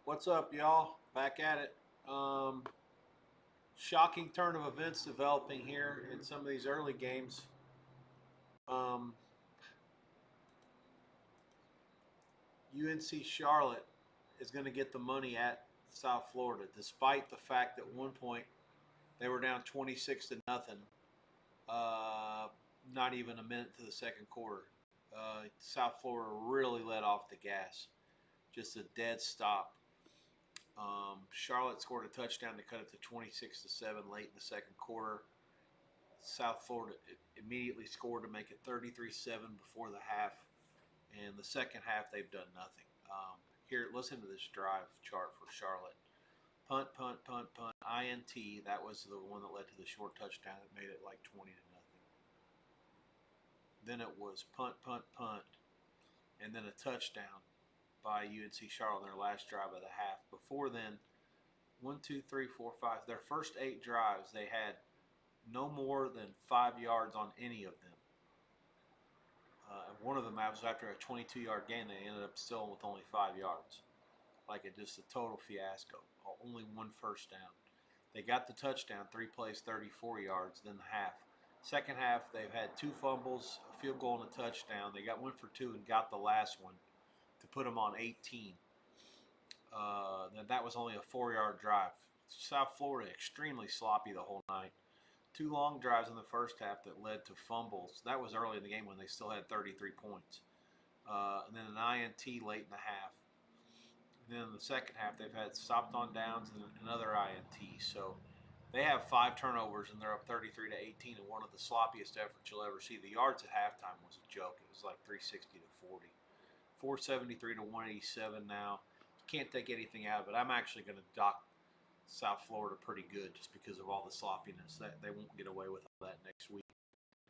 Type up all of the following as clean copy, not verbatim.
What's up, y'all? Back at it. Um, Shocking turn of events developing here in some of these early games. Um, UNC Charlotte is going to get the money at South Florida, despite the fact that at one point they were down 26 to nothing. Uh, Not even a minute to the second quarter. South Florida really let off the gas. Just a dead stop. Charlotte scored a touchdown to cut it to 26 to 7 late in the second quarter. South Florida immediately scored to make it 33-7 before the half. And the second half, they've done nothing. Here, listen to this drive chart for Charlotte. Punt, punt, punt, punt, INT. That was the one that led to the short touchdown that made it like 20 to nothing. Then it was punt, punt, punt, and then a touchdown by UNC Charlotte in their last drive of the half. Before then, 1, 2, 3, 4, 5. Their first 8 drives, they had no more than 5 yards on any of them. One of them, was after a 22-yard gain, they ended up still with only 5 yards. Like it just a total fiasco. Only one first down. They got the touchdown, 3 plays, 34 yards, then the half. Second half, they've had 2 fumbles, a field goal, and a touchdown. They got 1 for 2 and got the last one to put them on 18. That was only a 4-yard drive. South Florida extremely sloppy the whole night. 2 long drives in the first half that led to fumbles. That was early in the game when they still had 33 points. And then an INT late in the half. And then in the second half, they've had stopped on downs and another INT. So they have 5 turnovers and they're up 33 to 18 in one of the sloppiest efforts you'll ever see. The yards at halftime was a joke. It was like 360 to 40. 473 to 187 now. You can't take anything out of it. I'm actually going to dock South Florida pretty good just because of all the sloppiness. That they won't get away with all that next week.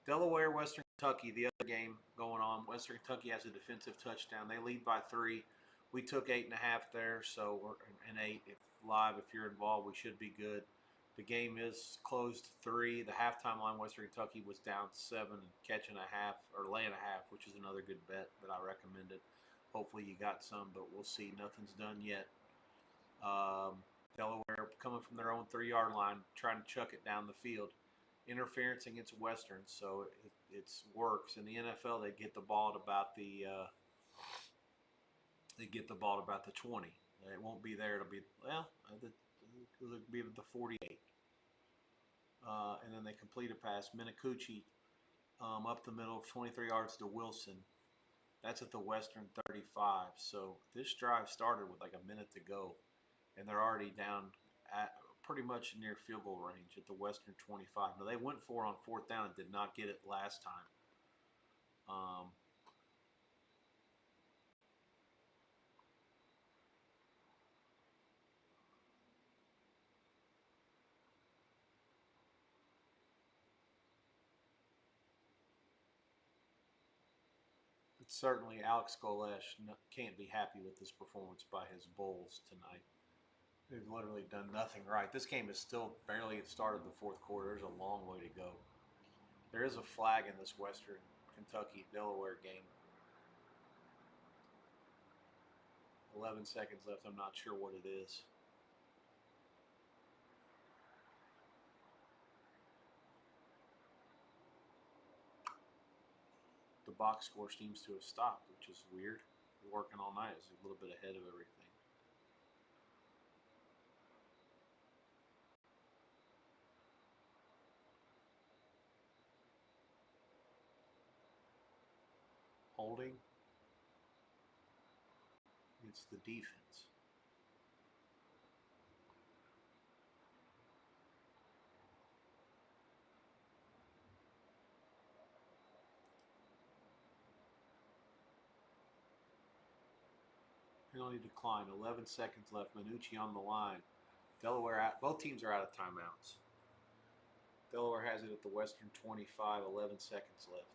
Delaware, Western Kentucky, the other game going on. Western Kentucky has a defensive touchdown. They lead by 3. We took 8.5 there, so we're an 8. If live, if you're involved, we should be good. The game is closed 3. The halftime line, Western Kentucky was down 7 and catching a half or laying a half, which is another good bet that I recommended. Hopefully you got some, but we'll see. Nothing's done yet. Delaware coming from their own 3-yard line, trying to chuck it down the field. Interference against Western, so it works. In the NFL, they get the ball at about the 20. It won't be there. It'll be it'll be at the 48. And then they complete a pass. Minicucci up the middle, 23 yards to Wilson. That's at the Western 35. So this drive started with like a minute to go, and they're already down at pretty much near field goal range at the Western 25. Now they went for it on 4th down and did not get it last time. Certainly, Alex Golesh can't be happy with this performance by his Bulls tonight. They've literally done nothing right. This game is still barely started the fourth quarter. There's a long way to go. There is a flag in this Western Kentucky Delaware game. 11 seconds left. I'm not sure what it is. The box score seems to have stopped, which is weird. Working all night is a little bit ahead of everything. Holding. It's the defense. Penalty decline. 11 seconds left. Minucci on the line. Delaware out. Both teams are out of timeouts. Delaware has it at the Western 25. 11 seconds left.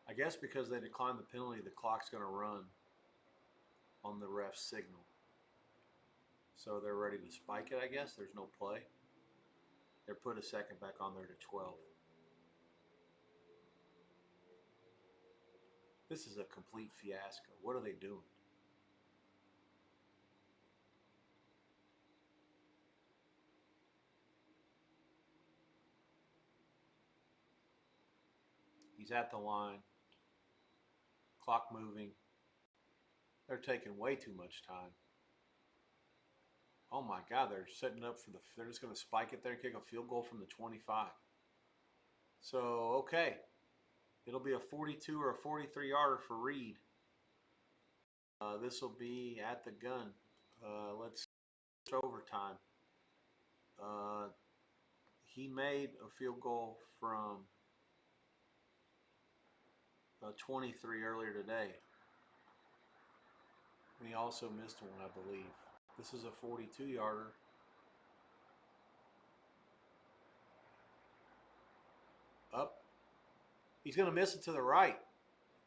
I guess because they declined the penalty, the clock's going to run on the ref's signal. So they're ready to spike it, I guess. There's no play. They're put a second back on there to 12. This is a complete fiasco. What are they doing? He's at the line. Clock moving. They're taking way too much time. Oh my God, they're setting up for they're just going to spike it there and kick a field goal from the 25. So, okay. It'll be a 42 or a 43 yarder for Reed. This will be at the gun. Let's overtime. He made a field goal from 23 earlier today. And he also missed one, I believe. This is a 42 yarder. Up. He's going to miss it to the right.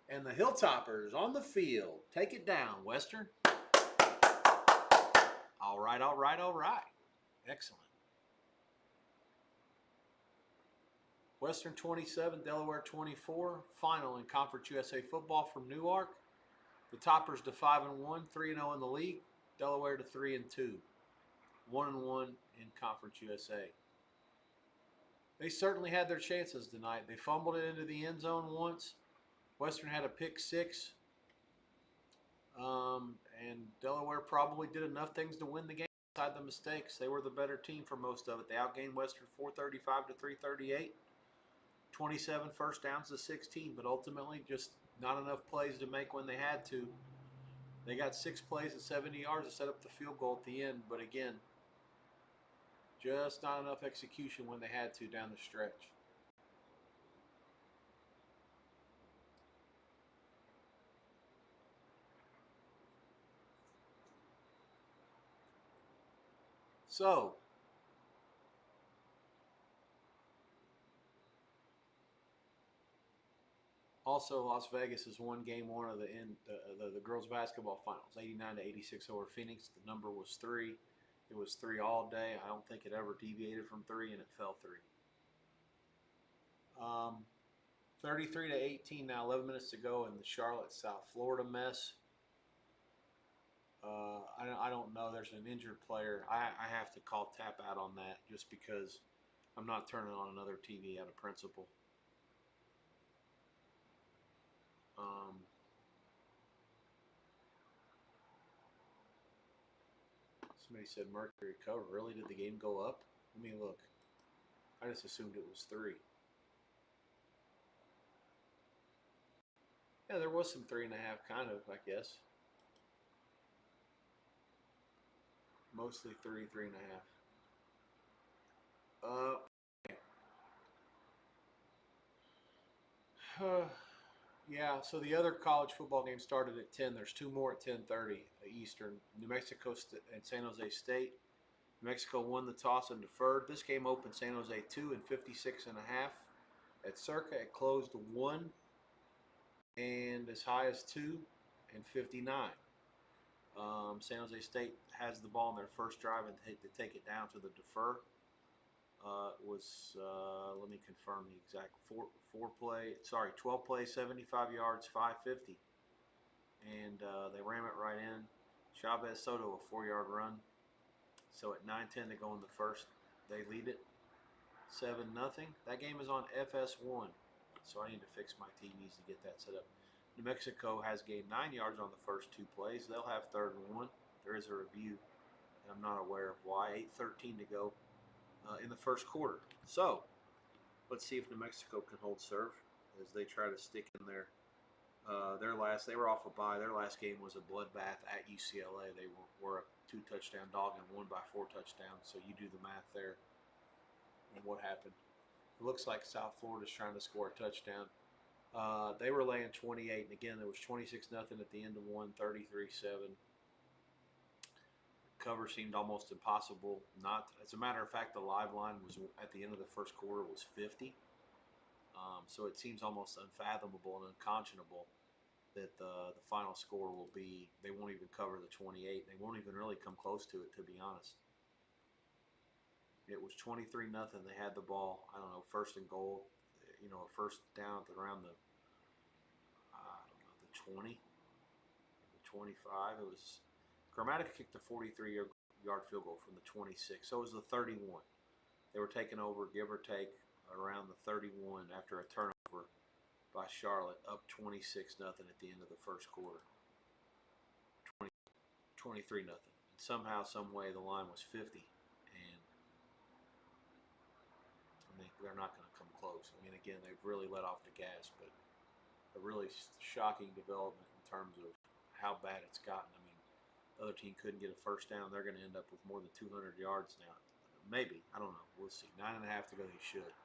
And the Hilltoppers on the field. Take it down, Western. All right, all right, all right. Excellent. Western 27, Delaware 24. Final in Conference USA football from Newark. The Toppers to 5-1, 3-0 in the league. Delaware to 3-2, 1-1 in Conference USA. They certainly had their chances tonight. They fumbled it into the end zone once. Western had a pick six. And Delaware probably did enough things to win the game outside the mistakes. They were the better team for most of it. They outgained Western 435 to 338. 27 first downs to 16, but ultimately just not enough plays to make when they had to. They got 6 plays at 70 yards to set up the field goal at the end, but again, just not enough execution when they had to down the stretch. So, also Las Vegas has won game one of the girls basketball finals, 89 to 86 over Phoenix. The number was 3. It was 3 all day. I don't think it ever deviated from 3, and it fell 3. 33 to 18 now, 11 minutes to go in the Charlotte, South Florida mess. I don't know. There's an injured player. I have to call tap out on that just because I'm not turning on another TV out of principle. Somebody said Mercury cover. Really? Did the game go up? Let me look. I just assumed it was 3. Yeah, there was some 3.5, kind of, I guess. Mostly 3, 3.5. Yeah, so the other college football game started at 10. There's 2 more at 10:30 Eastern. New Mexico and San Jose State. New Mexico won the toss and deferred. This game opened San Jose 2 and 56.5. At Circa, it closed 1 and as high as 2 and 59. San Jose State has the ball in their first drive and to take it down to the defer. It was, let me confirm the exact 12 plays, 75 yards, 550. And they ram it right in. Chavez Soto, a 4-yard run. So at 9:10 to go in the first, they lead it 7-0. That game is on FS1, so I need to fix my TVs to get that set up. New Mexico has gained 9 yards on the first 2 plays. They'll have 3rd and 1. There is a review, and I'm not aware of why. 8:13 to go in the first quarter. So let's see if New Mexico can hold serve as they try to stick in there. They were off a bye. Their last game was a bloodbath at UCLA. They were a 2-touchdown dog and won by 4 touchdowns. So you do the math there and what happened. It looks like South Florida's trying to score a touchdown. They were laying 28, and again, there was 26-0 at the end of one, 33-7. Cover seemed almost impossible. As a matter of fact, the live line was at the end of the first quarter was 50. So it seems almost unfathomable and unconscionable that the final score will be, they won't even cover the 28. They won't even really come close to it, to be honest. It was 23-0. They had the ball, I don't know, 1st and goal, a first down around the, 20, 25. It was Grammatica kicked a 43-yard field goal from the 26. So it was the 31. They were taking over, give or take, around the 31 after a turnover by Charlotte, up 26-0 at the end of the first quarter. 23-0. And somehow, some way, the line was 50, and I mean they're not going to come close. I mean, again, they've really let off the gas, but a really shocking development in terms of how bad it's gotten. I mean, the other team couldn't get a first down. They're going to end up with more than 200 yards now. Maybe. I don't know. We'll see. 9.5 to go. They should.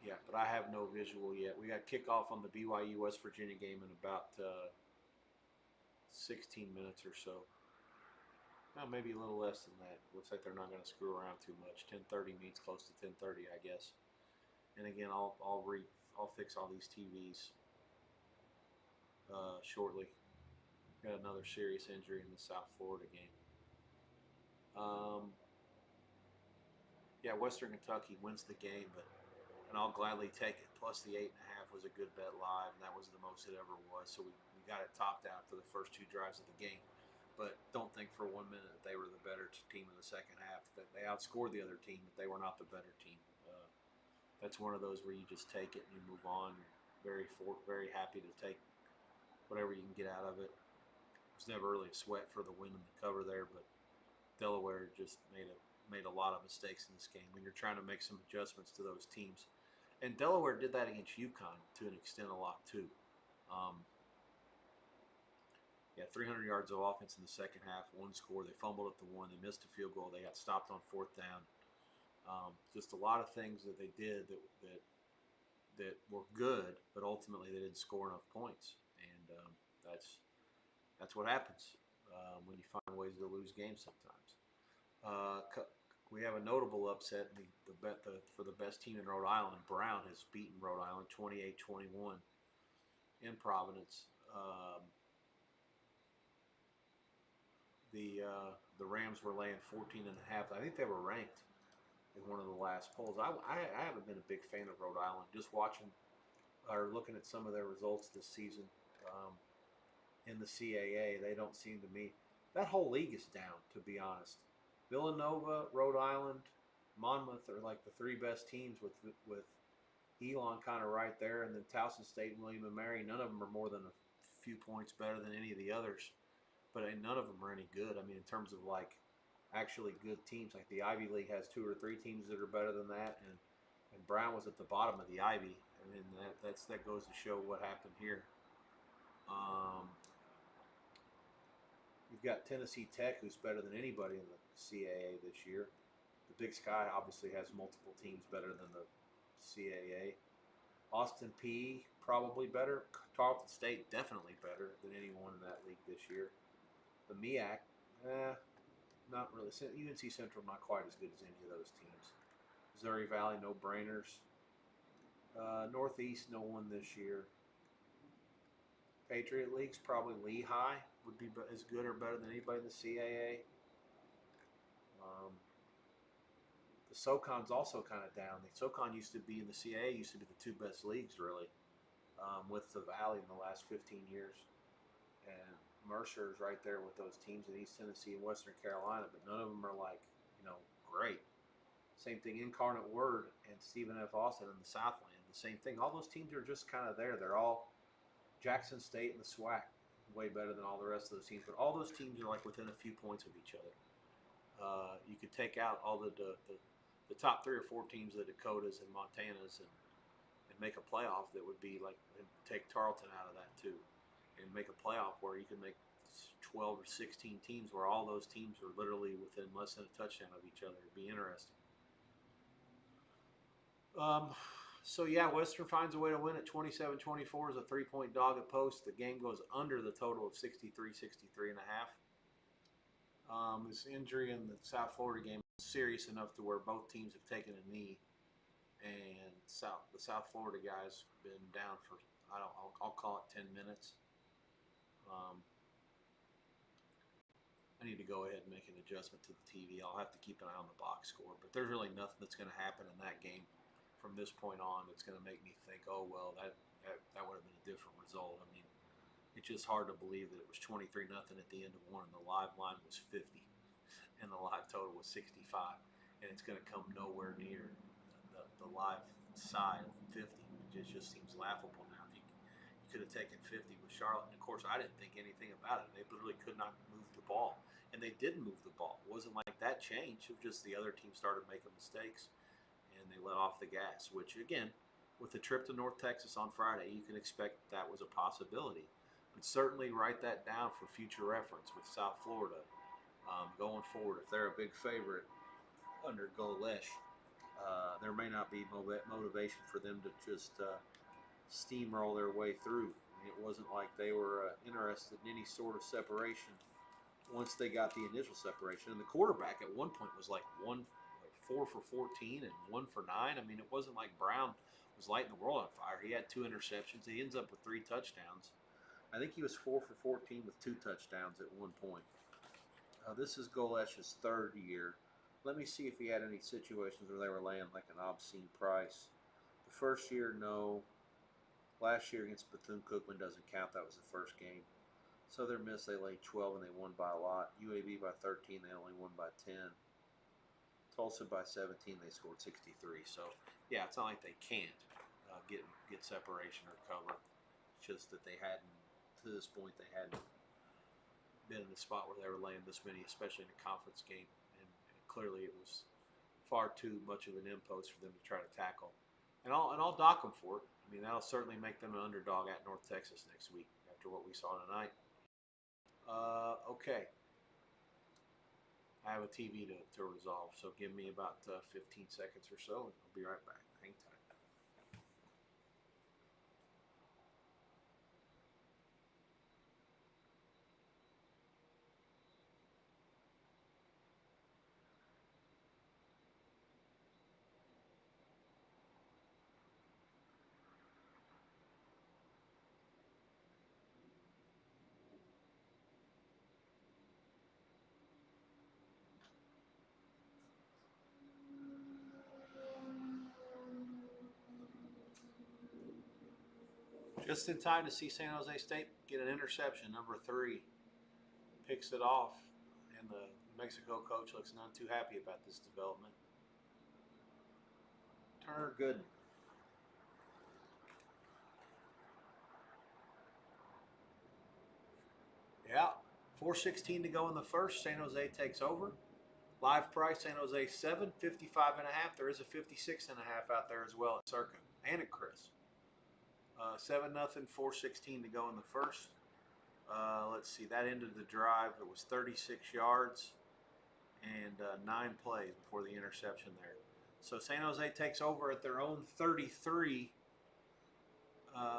Yeah, but I have no visual yet. We got kickoff on the BYU West Virginia game in about 16 minutes or so. Well, maybe a little less than that. Looks like they're not going to screw around too much. 10:30 means close to 10:30, I guess. And again, I'll fix all these TVs shortly. Got another serious injury in the South Florida game. Yeah, Western Kentucky wins the game, and I'll gladly take it. Plus the 8.5 was a good bet live, and that was the most it ever was. So we got it topped out for the first 2 drives of the game. But don't think for 1 minute that they were the better team in the second half. That they outscored the other team, but they were not the better team. That's one of those where you just take it and you move on. Very happy to take whatever you can get out of it. It was never really a sweat for the win and the cover there, but Delaware just made a lot of mistakes in this game when you're trying to make some adjustments to those teams. And Delaware did that against UConn to an extent a lot too. 300 yards of offense in the second half, 1 score. They fumbled at the 1. They missed a field goal. They got stopped on 4th down. Just a lot of things that they did that were good, but ultimately they didn't score enough points. And that's what happens when you find ways to lose games sometimes. We have a notable upset for the best team in Rhode Island. Brown has beaten Rhode Island 28-21 in Providence. The Rams were laying 14.5. I think they were ranked in one of the last polls. I haven't been a big fan of Rhode Island. Just watching or looking at some of their results this season in the CAA, they don't seem to me. That whole league is down, to be honest. Villanova, Rhode Island, Monmouth are like the 3 best teams with Elon kind of right there, and then Towson State and William & Mary. None of them are more than a few points better than any of the others, but none of them are any good. I mean, in terms of like actually good teams, like the Ivy League has 2 or 3 teams that are better than that, and Brown was at the bottom of the Ivy, and that goes to show what happened here. You've got Tennessee Tech, who's better than anybody in the CAA this year. The Big Sky obviously has multiple teams better than the CAA. Austin Peay probably better. Tarleton State definitely better than anyone in that league this year. The MEAC, not really. UNC Central not quite as good as any of those teams. Missouri Valley, no brainers. Northeast, no one this year. Patriot League's probably Lehigh would be as good or better than anybody in the CAA. The SoCon's also kind of down. The SoCon used to be in the CAA, used to be the 2 best leagues really, with the Valley in the last 15 years. And Mercer's right there with those teams in East Tennessee and Western Carolina, but none of them are like, great. Same thing, Incarnate Word and Stephen F. Austin in the Southland. The same thing. All those teams are just kind of there. They're all Jackson State and the SWAC, way better than all the rest of those teams. But all those teams are like within a few points of each other. You could take out all the top 3 or 4 teams, the Dakotas and Montanas, and make a playoff that would be like, and take Tarleton out of that too, and make a playoff where you can make 12 or 16 teams where all those teams are literally within less than a touchdown of each other. It'd be interesting. So yeah, Western finds a way to win at 27-24 as a 3-point dog at post. The game goes under the total of 63-63.5. This injury in the South Florida game is serious enough to where both teams have taken a knee, and the South Florida guy's been down for I'll call it 10 minutes. I need to go ahead and make an adjustment to the TV. I'll have to keep an eye on the box score, but there's really nothing that's going to happen in that game from this point on that's going to make me think, oh well, that would have been a different result. I mean, it's just hard to believe that it was 23-0 at the end of one, and the live line was 50, and the live total was 65, and it's going to come nowhere near the live side of 50. It just seems laughable now. You could have taken 50 with Charlotte, and of course, I didn't think anything about it. They literally could not move the ball, and they didn't move the ball. It wasn't like that changed. It was just the other team started making mistakes, and they let off the gas, which, again, with the trip to North Texas on Friday, you can expect that was a possibility. But certainly write that down for future reference with South Florida going forward. If they're a big favorite under Golesh, there may not be motivation for them to just steamroll their way through. I mean, it wasn't like they were interested in any sort of separation once they got the initial separation. And the quarterback at one point was like 4 for 14 and 1 for 9. I mean, it wasn't like Brown was lighting the world on fire. He had 2 interceptions. He ends up with 3 touchdowns. I think he was 4 for 14 with 2 touchdowns at one point. This is Golesh's 3rd year. Let me see if he had any situations where they were laying like an obscene price. The first year, no. Last year against Bethune-Cookman doesn't count. That was the first game. Southern Miss, they laid 12 and they won by a lot. UAB by 13, they only won by 10. Tulsa by 17, they scored 63. So, yeah, it's not like they can't get separation or cover. It's just that they hadn't, to this point, they hadn't been in a spot where they were laying this many, especially in a conference game. And clearly it was far too much of an impost for them to try to tackle. And I'll dock them for it. I mean, that'll certainly make them an underdog at North Texas next week after what we saw tonight. Okay. I have a TV to resolve, so give me about 15 seconds or so, and I'll be right back. Hang tight. Just in time to see San Jose State get an interception. Number 3 picks it off, and the Mexico coach looks none too happy about this development. Turner Gooden. Yeah, 4:16 to go in the first. San Jose takes over. Live price San Jose 7, 55.5. There is a 56.5 out there as well at Circa and at Chris. 7-0, 4:16 to go in the first. Let's see, that ended the drive. It was 36 yards and 9 plays before the interception there. So San Jose takes over at their own 33.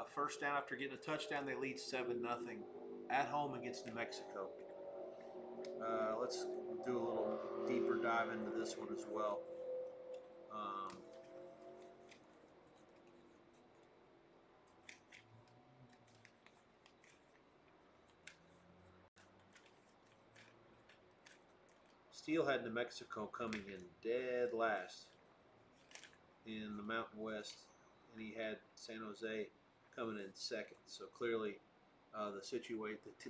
First down after getting a touchdown, they lead 7-0 at home against New Mexico. Let's do a little deeper dive into this one as well. Steele had New Mexico coming in dead last in the Mountain West, and he had San Jose coming in second. So clearly, the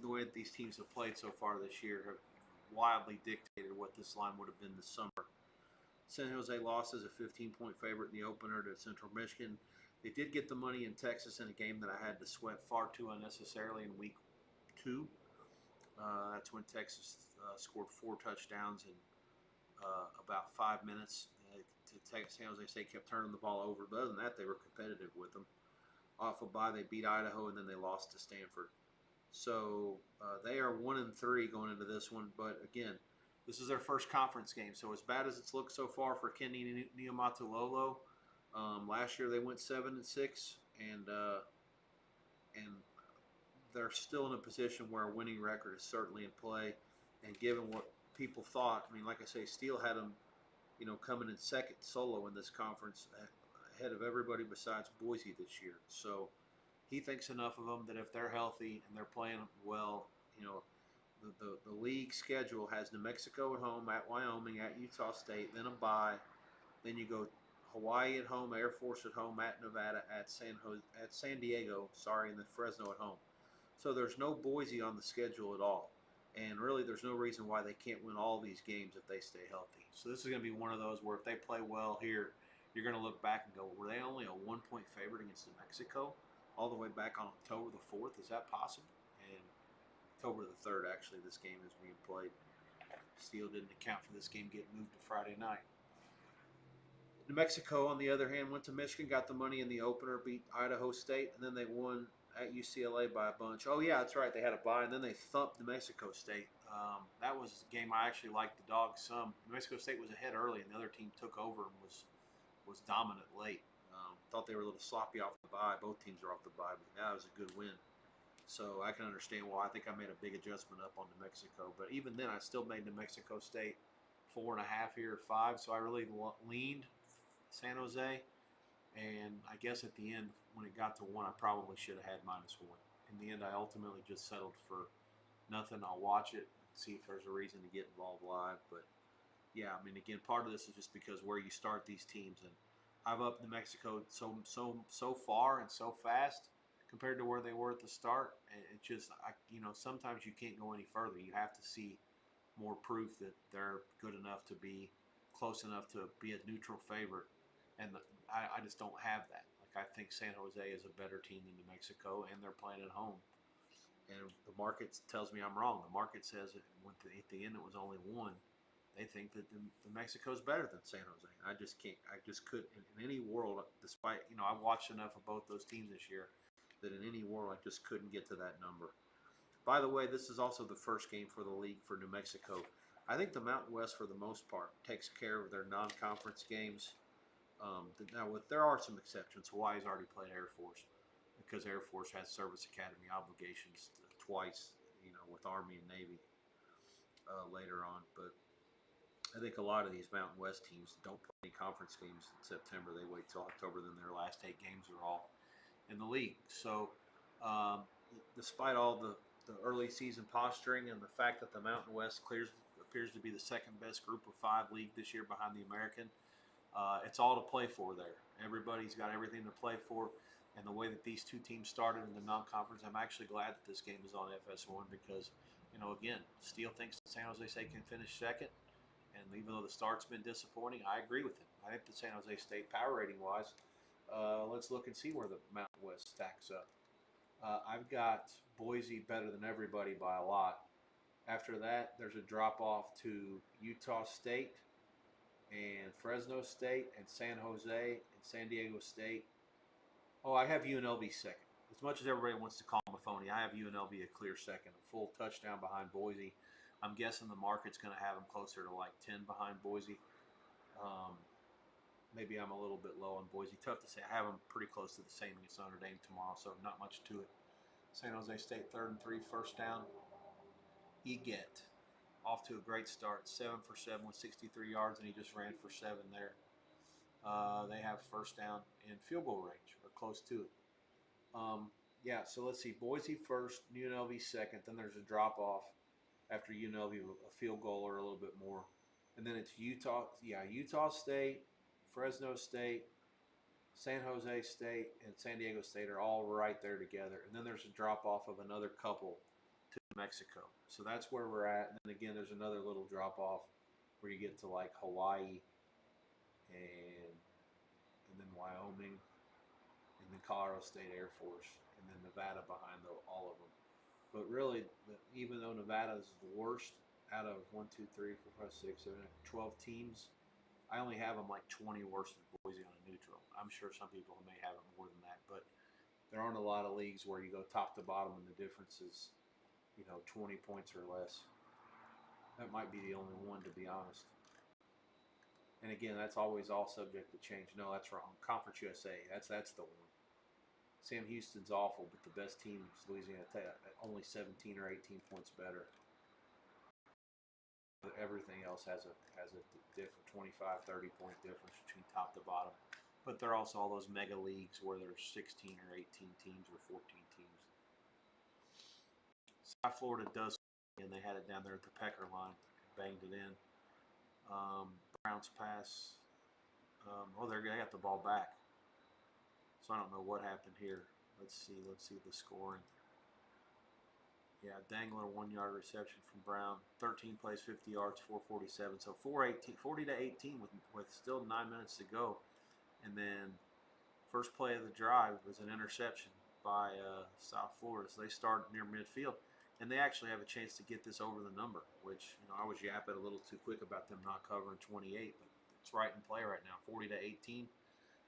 way that these teams have played so far this year have wildly dictated what this line would have been this summer. San Jose lost as a 15-point favorite in the opener to Central Michigan. They did get the money in Texas in a game that I had to sweat far too unnecessarily in week 2. That's when Texas scored 4 touchdowns in about 5 minutes. San Jose State kept turning the ball over. But other than that, they were competitive with them. Off a bye, they beat Idaho, and then they lost to Stanford. So they are 1-3 going into this one. But again, this is their first conference game. So as bad as it's looked so far for Kendi Niumatalolo, last year they went 7-6, and they're still in a position where a winning record is certainly in play. And given what people thought, I mean, like I say, Steele had them, coming in second solo in this conference ahead of everybody besides Boise this year. So he thinks enough of them that if they're healthy and they're playing well, the league schedule has New Mexico at home, at Wyoming, at Utah State, then a bye. Then you go Hawaii at home, Air Force at home, at Nevada, at San Diego, sorry, and then Fresno at home. So there's no Boise on the schedule at all. And really, there's no reason why they can't win all these games if they stay healthy. So this is going to be one of those where if they play well here, you're going to look back and go, were they only a 1-point favorite against New Mexico all the way back on October the 4th? Is that possible? And October the 3rd, actually, this game is being played. Steele didn't account for this game getting moved to Friday night. New Mexico, on the other hand, went to Michigan, got the money in the opener, beat Idaho State, and then they won at UCLA by a bunch. Oh, yeah, that's right. They had a bye, and then they thumped New Mexico State. That was a game I actually liked the Dogs some. New Mexico State was ahead early, and the other team took over and was dominant late. Thought they were a little sloppy off the bye. Both teams are off the bye, but that was a good win. So I can understand why. I think I made a big adjustment up on New Mexico. But even then, I still made New Mexico State 4.5 here or 5. So I really leaned San Jose. And I guess at the end, when it got to 1, I probably should have had -1. In the end, I ultimately just settled for nothing. I'll watch it, see if there's a reason to get involved live. But yeah, I mean, again, part of this is just because where you start these teams, and I've upped New Mexico so far and so fast compared to where they were at the start. And it just, sometimes you can't go any further. You have to see more proof that they're good enough to be close enough to be a neutral favorite, and I just don't have that. Like, I think San Jose is a better team than New Mexico, and they're playing at home. And the market tells me I'm wrong. The market says at the end it was only 1. They think that the Mexico's better than San Jose. I just can't. I just couldn't in any world. Despite I've watched enough of both those teams this year that in any world I just couldn't get to that number. By the way, this is also the first game for the league for New Mexico. I think the Mountain West, for the most part, takes care of their non-conference games. There are some exceptions. Hawaii's already played Air Force because Air Force has service academy obligations twice, with Army and Navy later on. But I think a lot of these Mountain West teams don't play any conference games in September. They wait till October, then their last 8 games are all in the league. So um, despite all the early season posturing and the fact that the Mountain West appears to be the second best group of 5 league this year behind the American, it's all to play for there. Everybody's got everything to play for. And the way that these two teams started in the non-conference, I'm actually glad that this game is on FS1 because, again, Steele thinks that San Jose State can finish second. And even though the start's been disappointing, I agree with him. I think the San Jose State power rating-wise, let's look and see where the Mountain West stacks up. I've got Boise better than everybody by a lot. After that, there's a drop-off to Utah State and Fresno State and San Jose and San Diego State. Oh, I have UNLV second. As much as everybody wants to call them a phony, I have UNLV a clear second, a full touchdown behind Boise. I'm guessing the market's going to have them closer to like 10 behind Boise. Maybe I'm a little bit low on Boise. Tough to say. I have them pretty close to the same against Notre Dame tomorrow, so not much to it. San Jose State 3rd and 3, first down. Eget off to a great start, 7 for 7 with 63 yards, and he just ran for 7 there. They have first down in field goal range, or close to it. So let's see. Boise first, UNLV second. Then there's a drop off after UNLV, a field goal or a little bit more. And then it's Utah State, Fresno State, San Jose State, and San Diego State are all right there together. And then there's a drop off of another couple to Mexico. So that's where we're at. And then again, there's another little drop off where you get to like Hawaii and then Wyoming, and then Colorado State Air Force, and then Nevada behind all of them. But really, even though Nevada is the worst out of 12 teams, I only have them like 20 worse than Boise on a neutral. I'm sure some people may have it more than that, but there aren't a lot of leagues where you go top to bottom and the difference is, 20 points or less. That might be the only one, to be honest. And again, that's always all subject to change. No, that's wrong. Conference USA, that's the one. Sam Houston's awful, but the best team is Louisiana Tech, only 17 or 18 points better. But everything else has a different 25, 30-point difference between top to bottom. But there are also all those mega leagues where there's 16 or 18 teams or 14 teams. South Florida does, and they had it down there at the Pecker line, banged it in. Browns pass. They got the ball back. So I don't know what happened here. Let's see the scoring. Yeah, Dangler 1 yard reception from Brown. 13 plays, 50 yards, 447. So 40 to 18 with still 9 minutes to go. And then first play of the drive was an interception by South Florida. So they start near midfield, and they actually have a chance to get this over the number, which I was yapping a little too quick about them not covering 28, but it's right in play right now, 40 to 18.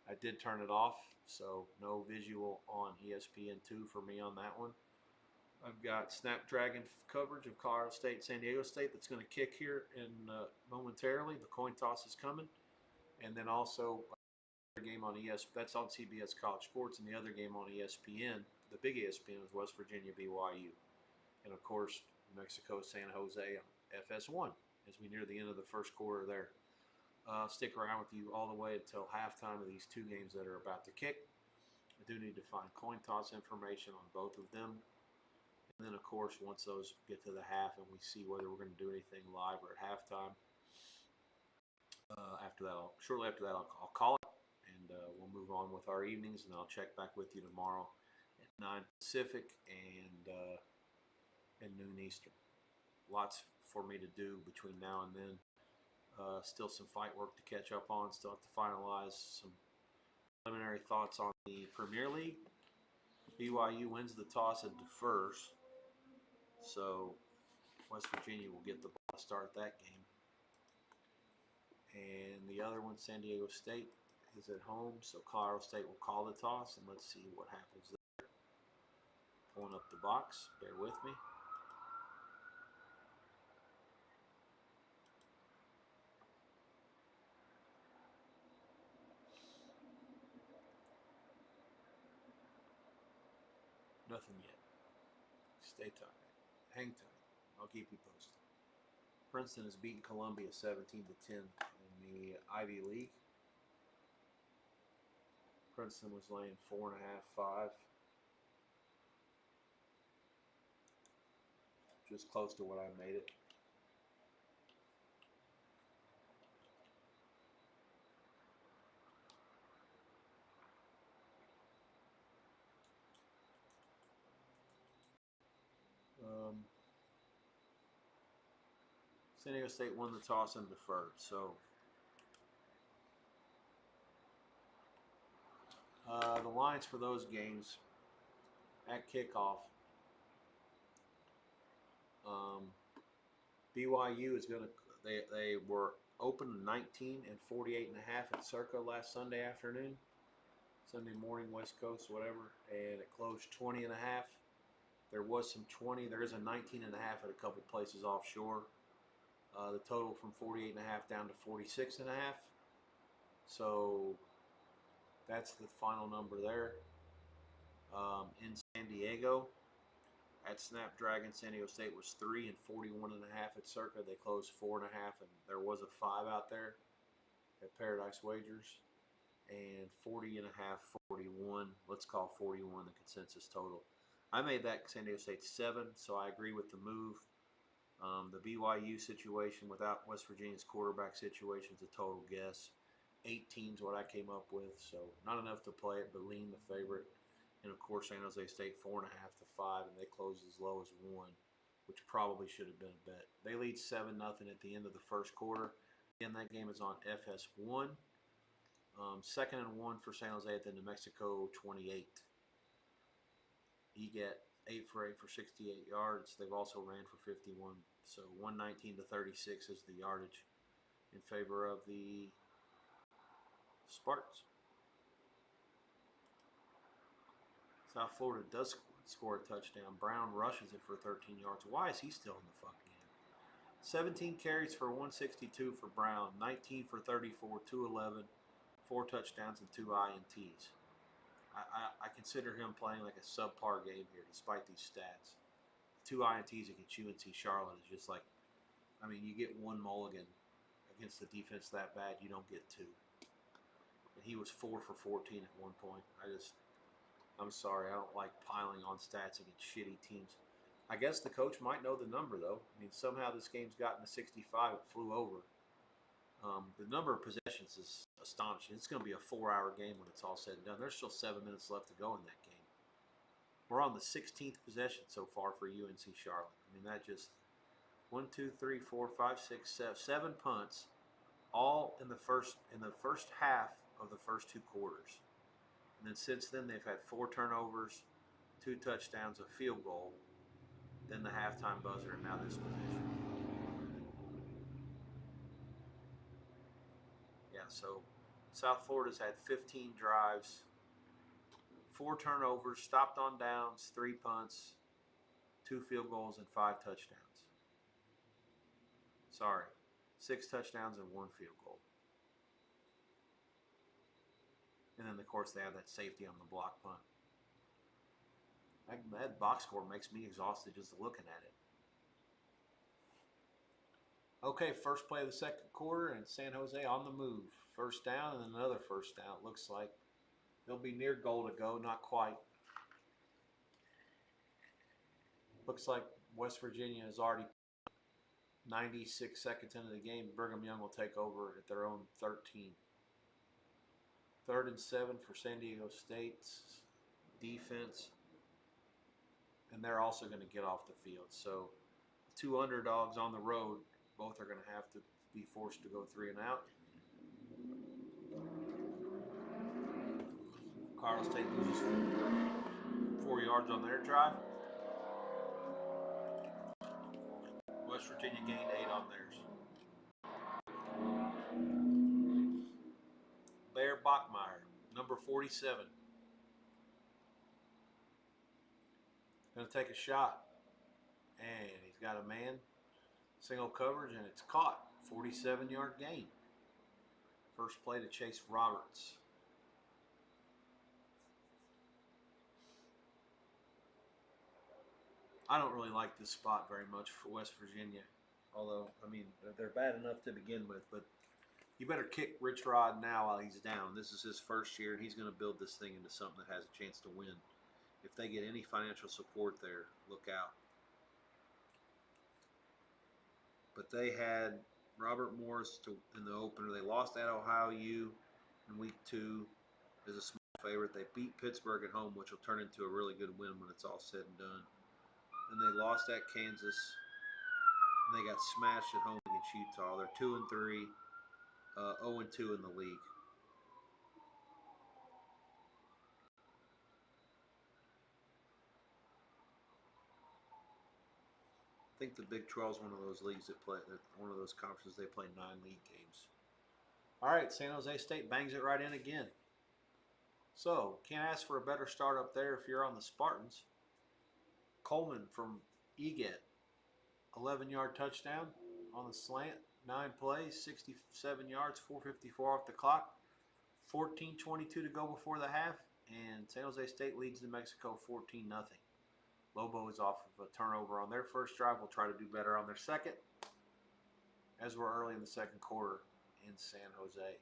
I did turn it off, so no visual on ESPN2 for me on that one. I've got Snapdragon coverage of Colorado State, San Diego State that's going to kick here in momentarily. The coin toss is coming, and then also game on that's on CBS College Sports, and the other game on ESPN, the big ESPN, is West Virginia BYU, and of course Mexico San Jose on FS1 as we near the end of the first quarter there. Stick around with you all the way until halftime of these two games that are about to kick. I do need to find coin toss information on both of them. And then, of course, once those get to the half and we see whether we're going to do anything live or at halftime, shortly after that, I'll call it, and we'll move on with our evenings, and I'll check back with you tomorrow at 9 Pacific and noon Eastern. Lots for me to do between now and then. Still some fight work to catch up on. Still have to finalize some preliminary thoughts on the Premier League. BYU wins the toss and defers. So West Virginia will get the ball to start that game. And the other one, San Diego State, is at home. So Colorado State will call the toss, and let's see what happens there. Pulling up the box. Bear with me. Nothing yet. Stay tight. Hang tight. I'll keep you posted. Princeton has beaten Columbia 17 to 10 in the Ivy League. Princeton was laying 4.5, 5. Just close to what I made it. San Diego State won the toss and deferred. So the lines for those games at kickoff, BYU is going to, they were open 19 and 48 and a half at Circa last Sunday afternoon, Sunday morning, West Coast, whatever, and it closed 20 and a half. There was some 20. There is a 19 and a half at a couple places offshore. The total from 48 and a half down to 46 and a half. So that's the final number there. In San Diego, at Snapdragon, San Diego State was 3 and 41 and a half at Circa. They closed 4 and a half, and there was a 5 out there at Paradise Wagers. And 40 and a half, 41. Let's call 41 the consensus total. I made that San Diego State 7, so I agree with the move. The BYU situation without West Virginia's quarterback situation is a total guess. 18 is what I came up with, so not enough to play it, but lean the favorite. And of course, San Jose State 4.5 to 5, and they closed as low as 1, which probably should have been a bet. They lead 7-0 at the end of the first quarter. Again, that game is on FS1. 2nd and 1 for San Jose at the New Mexico 28. You get 8 for 8 for 68 yards. They've also ran for 51. So 119 to 36 is the yardage in favor of the Spartans. South Florida does score a touchdown. Brown rushes it for 13 yards. Why is he still in the fucking game? 17 carries for 162 for Brown. 19 for 34, 211, 4 touchdowns, and 2 INTs. I consider him playing like a subpar game here, despite these stats. 2 INTs against UNC Charlotte is just like, I mean, you get 1 mulligan against the defense that bad, you don't get 2. And he was 4 for 14 at one point. I'm sorry, I don't like piling on stats against shitty teams. I guess the coach might know the number, though. I mean, somehow this game's gotten to 65. It flew over. The number of possessions is astonishing. It's going to be a 4-hour game when it's all said and done. There's still 7 minutes left to go in that game. We're on the 16th possession so far for UNC Charlotte. I mean, that just 1, 2, 3, 4, 5, 6, 7 punts, all in the first half of the first 2 quarters. And then since then, they've had 4 turnovers, 2 touchdowns, a field goal, then the halftime buzzer, and now this possession. Yeah, so South Florida's had 15 drives, 4 turnovers, stopped on downs, 3 punts, 2 field goals, and 5 touchdowns. Sorry, 6 touchdowns and 1 field goal. And then, of course, they have that safety on the block punt. That box score makes me exhausted just looking at it. Okay, first play of the second quarter, and San Jose on the move. First down and another first down. It looks like they'll be near goal to go, not quite. Looks like West Virginia is already 96 seconds into the game. Brigham Young will take over at their own 13. 3rd and 7 for San Diego State's defense. And they're also going to get off the field. So 2 underdogs on the road, both are going to have to be forced to go 3 and out. Colorado State loses 4 yards on their drive. West Virginia gained 8 on theirs. Bear Bachmeier, number 47. Going to take a shot. And he's got a man. Single coverage, and it's caught. 47-yard gain. First play to Chase Roberts. I don't really like this spot very much for West Virginia. Although, I mean, they're bad enough to begin with. But you better kick Rich Rod now while he's down. This is his first year, and he's going to build this thing into something that has a chance to win. If they get any financial support there, look out. But they had Robert Morris in the opener. They lost at Ohio U in week 2 as a small favorite. They beat Pittsburgh at home, which will turn into a really good win when it's all said and done. And they lost at Kansas. And they got smashed at home against Utah. They're 2-3, 0-2 in the league. I think the Big 12 is one of those leagues that one of those conferences they play 9 league games. All right, San Jose State bangs it right in again. So, can't ask for a better start up there if you're on the Spartans. Coleman from Eget, 11-yard touchdown on the slant, 9 plays, 67 yards, 4:54 off the clock, 14:22 to go before the half, and San Jose State leads New Mexico 14-0. Lobo is off of a turnover on their first drive. We'll try to do better on their second, as we're early in the second quarter in San Jose.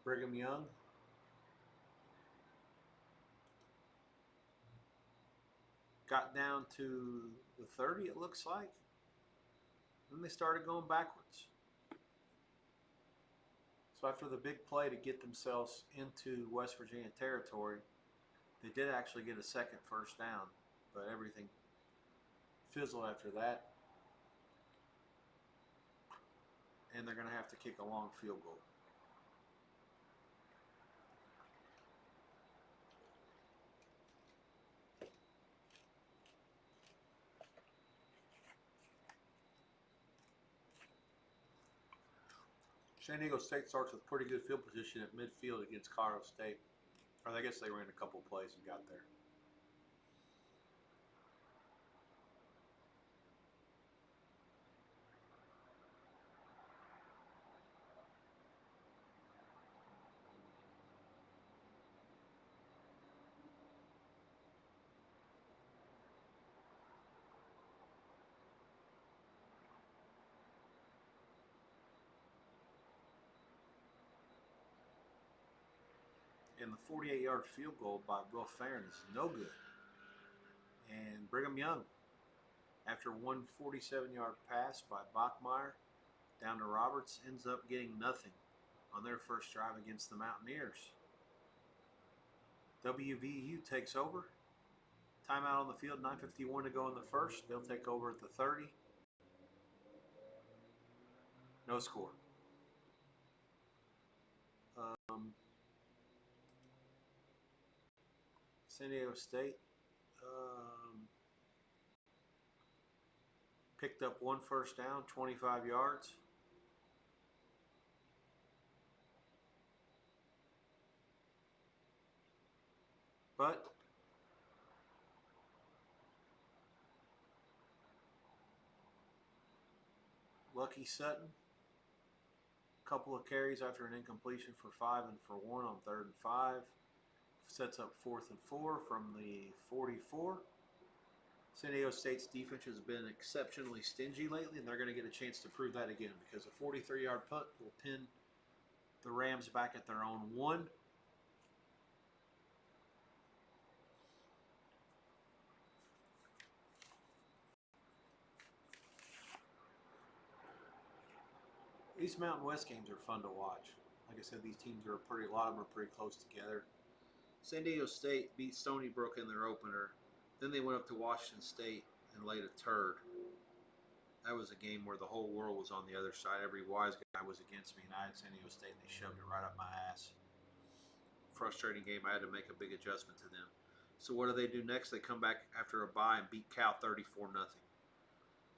Brigham Young. Got down to the 30, it looks like. Then they started going backwards. So after the big play to get themselves into West Virginia territory, they did actually get a second first down, but everything fizzled after that. And they're going to have to kick a long field goal. San Diego State starts with pretty good field position at midfield against Colorado State. Or I guess they ran a couple plays and got there. And the 48-yard field goal by Will Farron is no good. And Brigham Young, after one 47-yard pass by Bachmeier down to Roberts, ends up getting nothing on their first drive against the Mountaineers. WVU takes over. Timeout on the field, 9:51 to go in the first. They'll take over at the 30. No score. San Diego State picked up one first down, 25 yards. But Lucky Sutton, a couple of carries after an incompletion for 5 and for 1 on 3rd and 5. Sets up 4th and 4 from the 44. San Diego State's defense has been exceptionally stingy lately, and they're going to get a chance to prove that again because a 43-yard punt will pin the Rams back at their own 1. These Mountain West games are fun to watch. Like I said, these teams are a lot of them are pretty close together. San Diego State beat Stony Brook in their opener. Then they went up to Washington State and laid a turd. That was a game where the whole world was on the other side. Every wise guy was against me, and I had San Diego State, and they shoved it right up my ass. Frustrating game. I had to make a big adjustment to them. So what do they do next? They come back after a bye and beat Cal 34-0.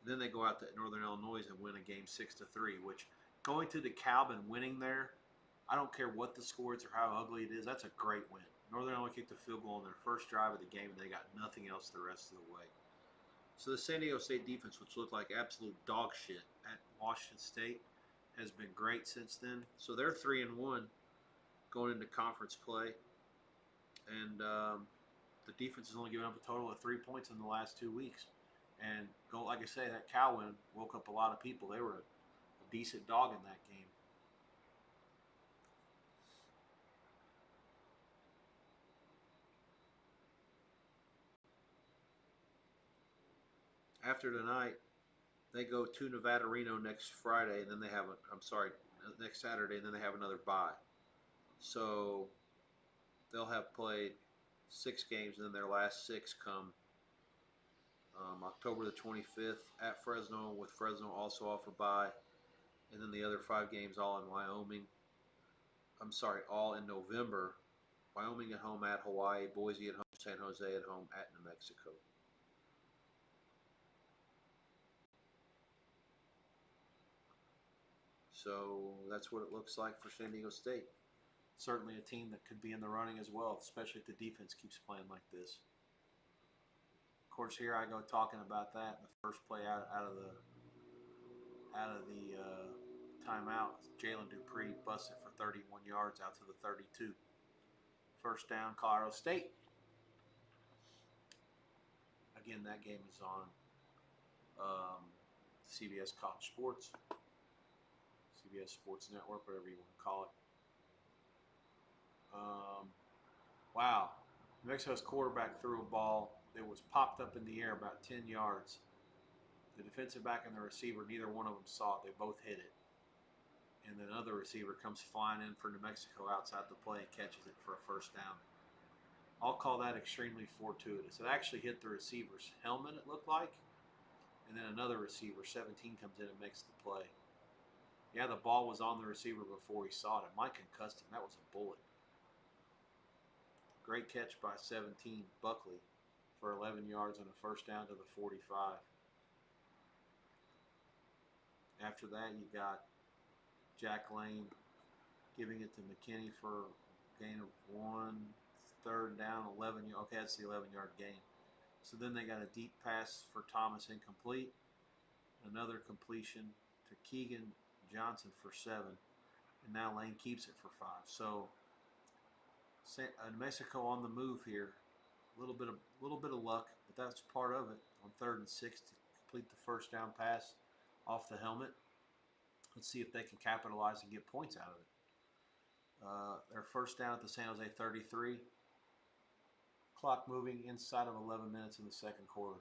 Then they go out to Northern Illinois and win a game 6-3, which going to DeKalb and winning there, I don't care what the score is or how ugly it is, that's a great win. Northern Illinois kicked a field goal on their first drive of the game, and they got nothing else the rest of the way. So the San Diego State defense, which looked like absolute dog shit at Washington State, has been great since then. So they're 3-1 going into conference play. And the defense has only given up a total of 3 points in the last 2 weeks. And like I say, that Cal win woke up a lot of people. They were a decent dog in that game. After tonight, they go to Nevada Reno next Friday, and then they have next Saturday, and then they have another bye. So they'll have played 6 games, and then their last 6 come October the 25th at Fresno, with Fresno also off a bye, and then the other 5 games all in Wyoming. All in November. Wyoming at home at Hawaii, Boise at home, San Jose at home, at New Mexico. So that's what it looks like for San Diego State. Certainly a team that could be in the running as well, especially if the defense keeps playing like this. Of course, here I go talking about that. The first play out of the timeout, Jalen Dupree busted for 31 yards out to the 32. First down, Colorado State. Again, that game is on CBS College Sports, CBS Sports Network, whatever you want to call it. Wow. New Mexico's quarterback threw a ball that was popped up in the air about 10 yards. The defensive back and the receiver, neither one of them saw it. They both hit it. And then another receiver comes flying in for New Mexico outside the play and catches it for a first down. I'll call that extremely fortuitous. It actually hit the receiver's helmet, it looked like. And then another receiver, 17, comes in and makes the play. Yeah, the ball was on the receiver before he saw it. It might concussed him. That was a bullet. Great catch by 17, Buckley, for 11 yards and a first down to the 45. After that, you got Jack Lane giving it to McKinney for a gain of 1, third down, 11. Okay, that's the 11-yard gain. So then they got a deep pass for Thomas, incomplete. Another completion to Keegan Johnson for 7. And now Lane keeps it for 5. So New Mexico on the move here. A little bit of luck, but that's part of it. On 3rd and 6 to complete the first down pass off the helmet. Let's see if they can capitalize and get points out of it. Their first down at the San Jose 33. Clock moving inside of 11 minutes in the second quarter.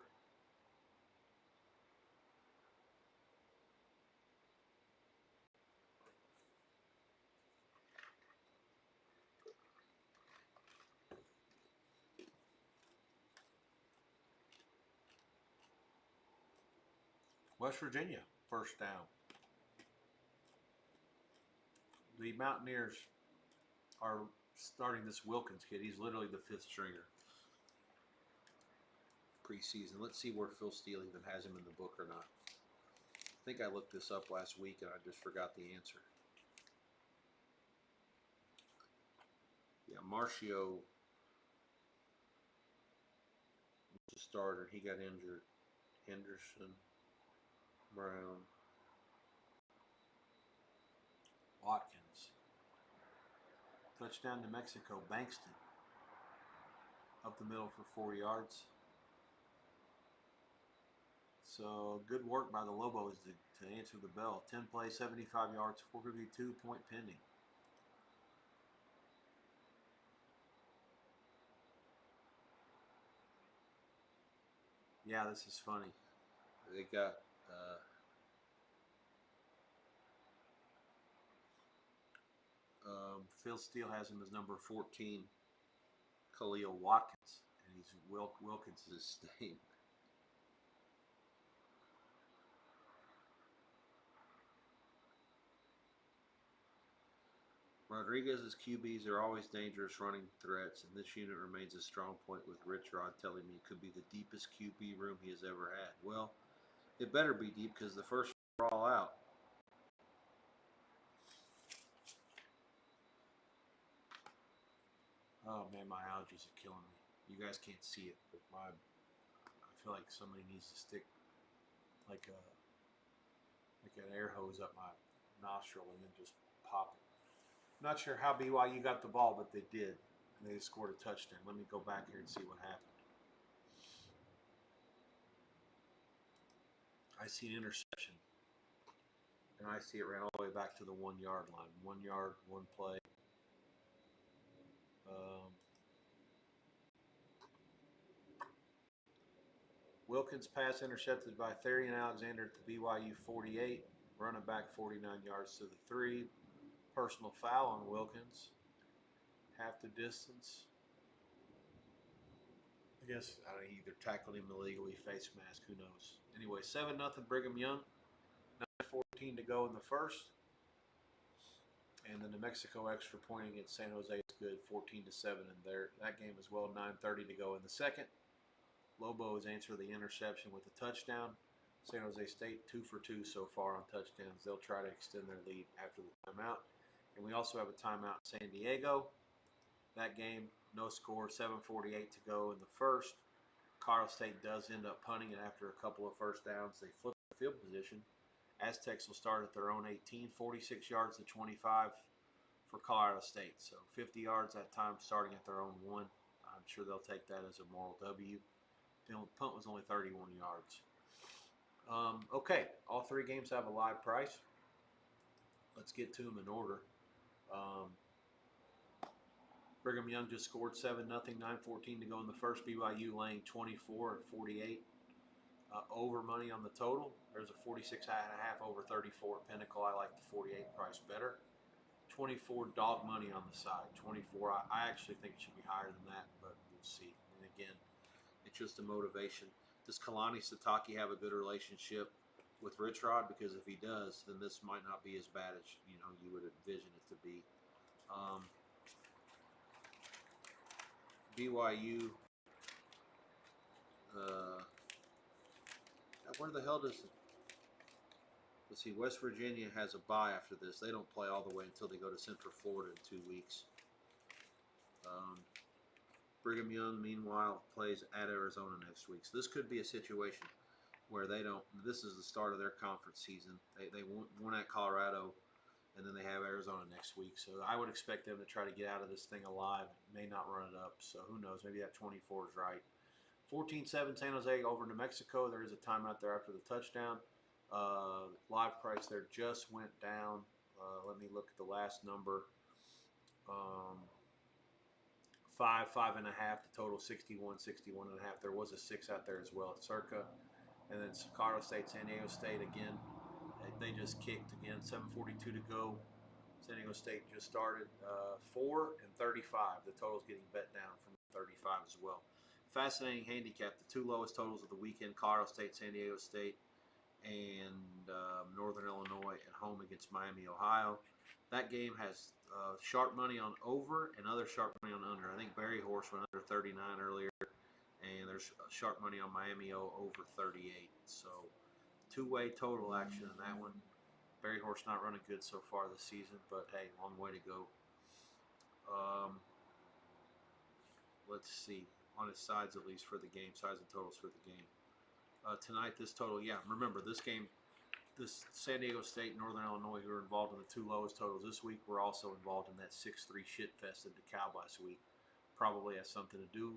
West Virginia, first down. The Mountaineers are starting this Wilkins kid. He's literally the fifth stringer. Preseason. Let's see where Phil Steele even has him in the book or not. I think I looked this up last week and I just forgot the answer. Yeah, Marcio was a starter. He got injured. Henderson, Brown, Watkins. Touchdown to Mexico. Bankston. Up the middle for 4 yards. So good work by the Lobos to answer the bell. 10 plays, 75 yards, 452, point pending. Yeah, this is funny. They got Phil Steele has him as number 14, Khalil Watkins, and he's Wilkins' name. Rodriguez's QBs are always dangerous running threats, and this unit remains a strong point with Rich Rod telling me it could be the deepest QB room he has ever had. Well, it better be deep because the first are all out. Oh man, my allergies are killing me. You guys can't see it, but I feel like somebody needs to stick like an air hose up my nostril and then just pop it. Not sure how BYU got the ball, but they did. And they scored a touchdown. Let me go back here and see what happened. I see an interception. And I see it ran all the way back to the 1 yard line. 1 yard, one play. Wilkins pass intercepted by Therian Alexander at the BYU 48. Running back 49 yards to the 3. Personal foul on Wilkins. Half the distance. I guess I either tackled him illegally, face mask, who knows. Anyway, 7-0 Brigham Young. 9:14 to go in the first. And the New Mexico extra point against San Jose is good, 14-7 in there. That game as well, 9:30 to go in the second. Lobos answer the interception with a touchdown. San Jose State 2 for 2 so far on touchdowns. They'll try to extend their lead after the timeout. And we also have a timeout in San Diego. That game, no score, 7:48 to go in the first. Colorado State does end up punting, and after a couple of first downs, they flip the field position. Aztecs will start at their own 18, 46 yards to 25 for Colorado State. So 50 yards that time starting at their own 1. I'm sure they'll take that as a moral W. The punt was only 31 yards. Okay, all three games have a live price. Let's get to them in order. Brigham Young just scored 7-0, 9:14 to go in the first. BYU laying 24 at 48. Over money on the total. There's a 46.5 over 34 at Pinnacle. I like the 48 price better. 24 dog money on the side. 24. I actually think it should be higher than that, but we'll see. And again, it's just a motivation. Does Kalani Sitake have a good relationship with Rich Rod? Because if he does, then this might not be as bad as you would envision it to be. BYU. Where the hell does it? Let's see. West Virginia has a bye after this. They don't play all the way until they go to Central Florida in 2 weeks. Brigham Young, meanwhile, plays at Arizona next week. So this could be a situation where they don't. This is the start of their conference season. They won at Colorado, and then they have Arizona next week. So I would expect them to try to get out of this thing alive. May not run it up. So who knows? Maybe that 24 is right. 14-7 San Jose over New Mexico. There is a timeout there after the touchdown. Live price there just went down. Let me look at the last number. Um, 5.5. The total 61, 61.5. There was a 6 out there as well at Circa. And then Colorado State, San Diego State again. They just kicked again. 7:42 to go. San Diego State just started 4-35. The total's getting bet down from 35 as well. Fascinating handicap. The two lowest totals of the weekend: Colorado State, San Diego State, and Northern Illinois at home against Miami, Ohio. That game has sharp money on over and other sharp money on under. I think Barry Horse went under 39 earlier, and there's sharp money on Miami over 38. So two-way total action in that one. Barry Horse not running good so far this season, but hey, long way to go. Let's see, on his sides at least for the game, sides and totals for the game. Tonight, this total, yeah, remember this game, this San Diego State, Northern Illinois, who are involved in the two lowest totals this week, were also involved in that 6-3 shit fest at DeKalb last week. Probably has something to do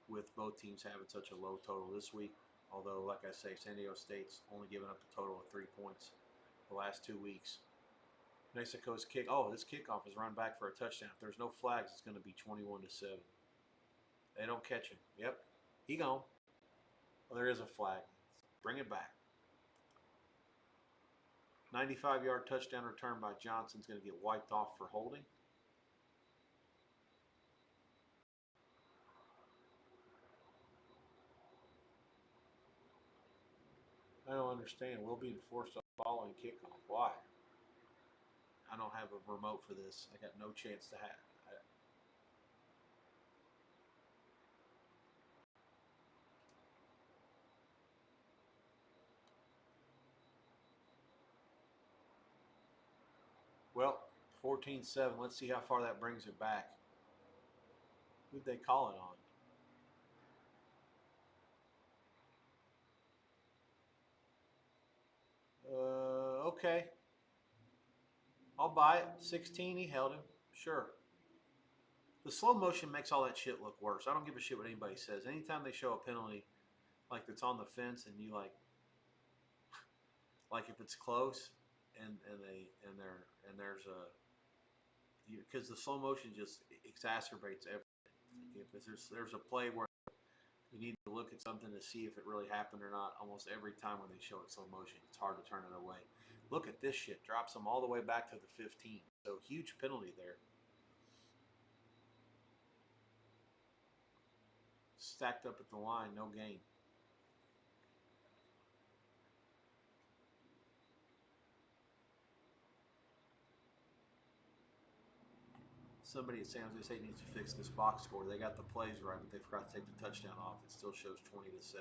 with both teams having such a low total this week. Although, like I say, San Diego State's only given up a total of 3 points the last 2 weeks. Mexico's kick. Oh, this kickoff is run back for a touchdown. If there's no flags, it's going to be 21-7. They don't catch him. Yep, he gone. Well, there is a flag. Bring it back. 95-yard touchdown return by Johnson's going to get wiped off for holding. I don't understand. We'll be enforced on following kickoff. Why? I don't have a remote for this. I got no chance to have. Well, 14-7. Let's see how far that brings it back. Who'd they call it on? Okay. I'll buy it. 16, he held him. Sure. The slow motion makes all that shit look worse. I don't give a shit what anybody says. Anytime they show a penalty like that's on the fence and you like if it's close and there's a because the slow motion just exacerbates everything. If there's a play where you need to look at something to see if it really happened or not, almost every time when they show it slow motion, it's hard to turn it away. Look at this shit. Drops them all the way back to the 15. So huge penalty there. Stacked up at the line, no gain. Somebody at San Jose State needs to fix this box score. They got the plays right, but they forgot to take the touchdown off. It still shows 20-7.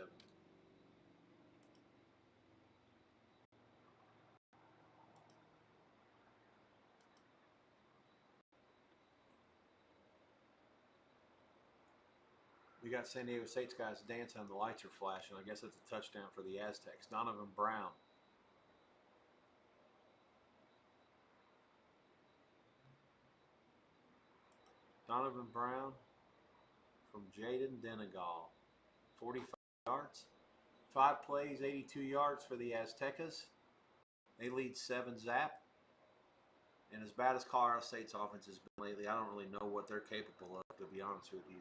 We got San Diego State's guys dancing, and the lights are flashing. I guess it's a touchdown for the Aztecs. Donovan Brown. Donovan Brown from Jaden Denegal. 45 yards. 5 plays, 82 yards for the Aztecas. They lead 7-0. And as bad as Colorado State's offense has been lately, I don't really know what they're capable of, to be honest with you.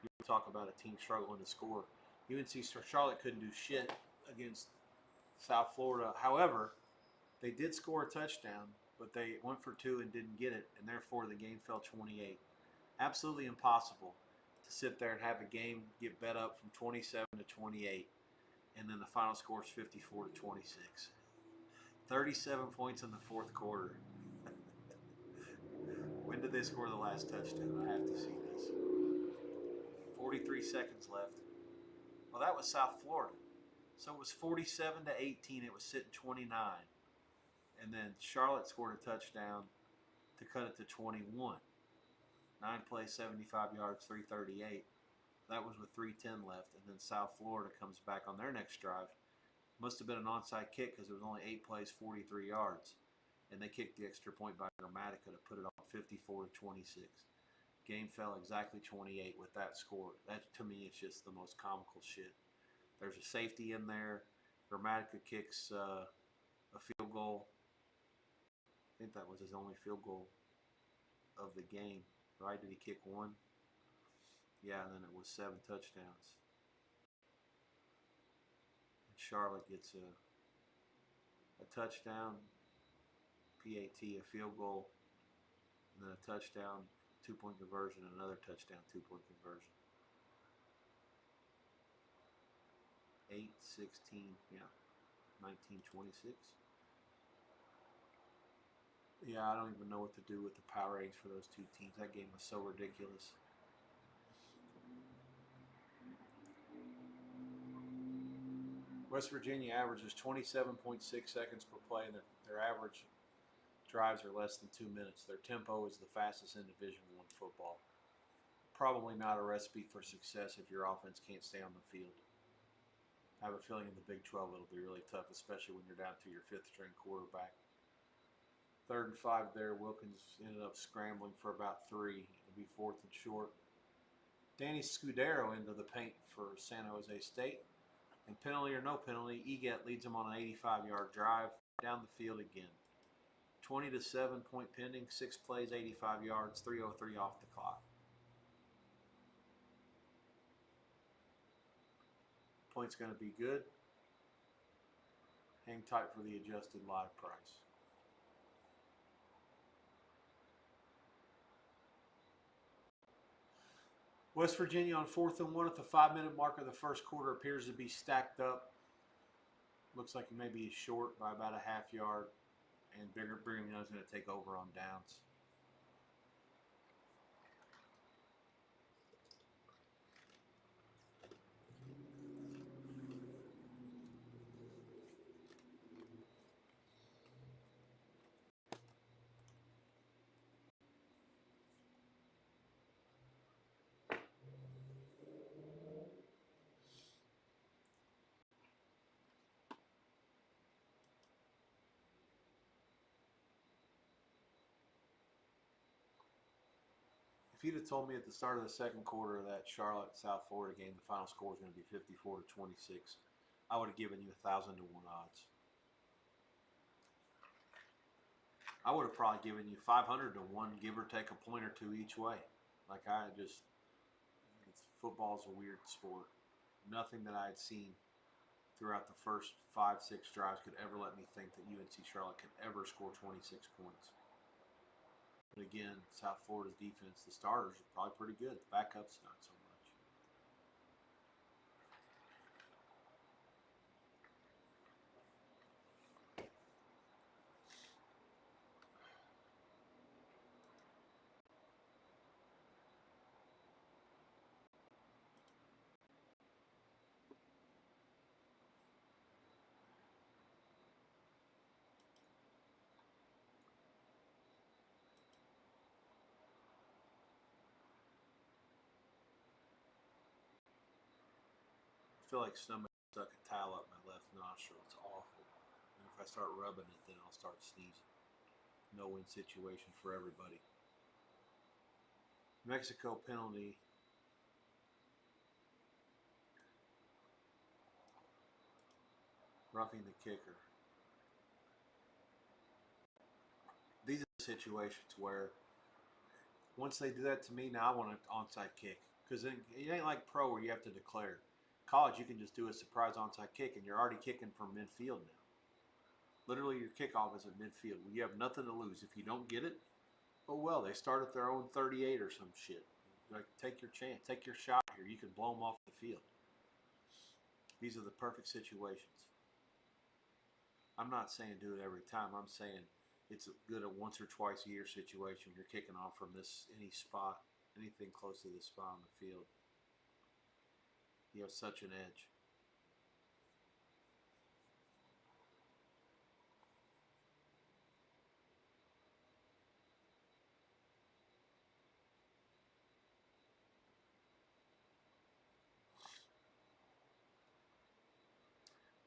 You talk about a team struggling to score. UNC Charlotte couldn't do shit against South Florida. However, they did score a touchdown, but they went for 2 and didn't get it, and therefore the game fell 28. Absolutely impossible to sit there and have a game get bet up from 27-28, and then the final score is 54-26. 37 points in the fourth quarter. When did they score the last touchdown? I have to see this. 43 seconds left. Well, that was South Florida. So it was 47-18. It was sitting 29. And then Charlotte scored a touchdown to cut it to 21. 9 plays, 75 yards, 338. That was with 3:10 left. And then South Florida comes back on their next drive. Must have been an onside kick because it was only 8 plays, 43 yards. And they kicked the extra point by Gramatica to put it on 54-26. Game fell exactly 28 with that score. That, to me, is just the most comical shit. There's a safety in there. Gramatica kicks a field goal. I think that was his only field goal of the game, right? Did he kick one? Yeah, and then it was 7 touchdowns. And Charlotte gets a touchdown, PAT, a field goal, and then a touchdown, 2-point conversion, and another touchdown, 2-point conversion. 8-16, yeah, 19-26. Yeah, I don't even know what to do with the power ratings for those two teams. That game was so ridiculous. West Virginia averages 27.6 seconds per play, and their average drives are less than 2 minutes. Their tempo is the fastest in Division I football. Probably not a recipe for success if your offense can't stay on the field. I have a feeling in the Big 12 it'll be really tough, especially when you're down to your 5th-string quarterback. 3rd and 5 there. Wilkins ended up scrambling for about 3. It'll be 4th and short. Danny Scudero into the paint for San Jose State. And penalty or no penalty, Eget leads them on an 85-yard drive down the field again. 20-7, point pending, 6 plays, 85 yards, 3:03 off the clock. Point's going to be good. Hang tight for the adjusted live price. West Virginia on 4th and 1 at the 5-minute mark of the first quarter appears to be stacked up. Looks like he may be short by about a half yard. And Brigham Young's going to take over on downs. If you'd have told me at the start of the second quarter of that Charlotte-South Florida game, the final score was going to be 54-26, I would have given you 1,000 to 1 odds. I would have probably given you 500 to 1, give or take a point or two each way. Football's a weird sport. Nothing that I had seen throughout the first 5-6 drives could ever let me think that UNC Charlotte could ever score 26 points. But again, South Florida's defense, the starters are probably pretty good. The backups, not so much. I feel like somebody stuck a towel up my left nostril. It's awful. And if I start rubbing it, then I'll start sneezing. No-win situation for everybody. Mexico penalty. Roughing the kicker. These are situations where once they do that to me, now I want an onside kick. Because it ain't like pro where you have to declare. College, you can just do a surprise onside kick, and you're already kicking from midfield now. Literally, your kickoff is at midfield. You have nothing to lose. If you don't get it, oh well, they start at their own 38 or some shit. Like, take your chance. Take your shot here. You can blow them off the field. These are the perfect situations. I'm not saying do it every time. I'm saying it's a good a once or twice a year situation. You're kicking off from any spot, anything close to this spot on the field. You have such an edge.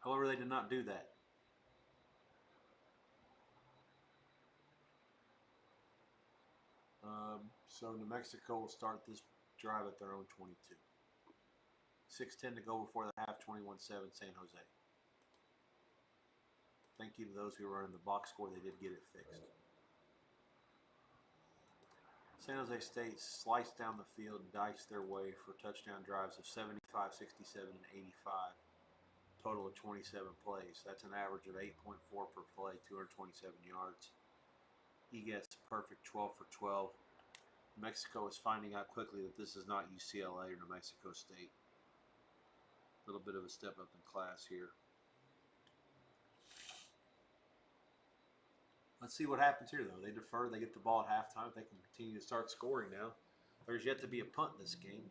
However, they did not do that. So New Mexico will start this drive at their own 22. 6:10 to go before the half, 21-7 San Jose. Thank you to those who were in the box score. They did get it fixed. San Jose State sliced down the field and diced their way for touchdown drives of 75, 67, and 85. Total of 27 plays. That's an average of 8.4 per play, 227 yards. He gets perfect 12 for 12. Mexico is finding out quickly that this is not UCLA or New Mexico State. A little bit of a step up in class here. Let's see what happens here, though. They defer. They get the ball at halftime. They can continue to start scoring now. There's yet to be a punt in this game.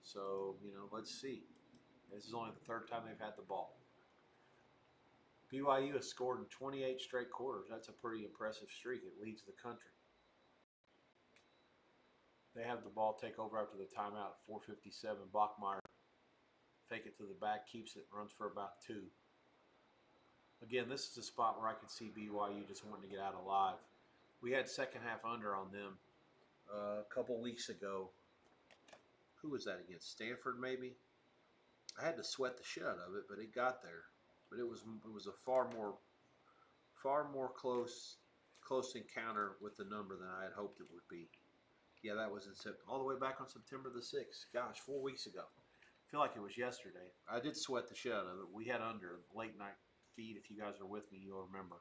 So, let's see. This is only the third time they've had the ball. BYU has scored in 28 straight quarters. That's a pretty impressive streak. It leads the country. They have the ball take over after the timeout at 4:57. Bachmeier fake it to the back, keeps it, runs for about 2. Again, this is a spot where I can see BYU just wanting to get out alive. We had second half under on them a couple weeks ago. Who was that against? Stanford, maybe? I had to sweat the shit out of it, but it got there. But it was a far more close encounter with the number than I had hoped it would be. Yeah, that was in all the way back on September the 6th. Gosh, 4 weeks ago. I feel like it was yesterday. I did sweat the shit out of it. We had under late night feed. If you guys are with me, you'll remember.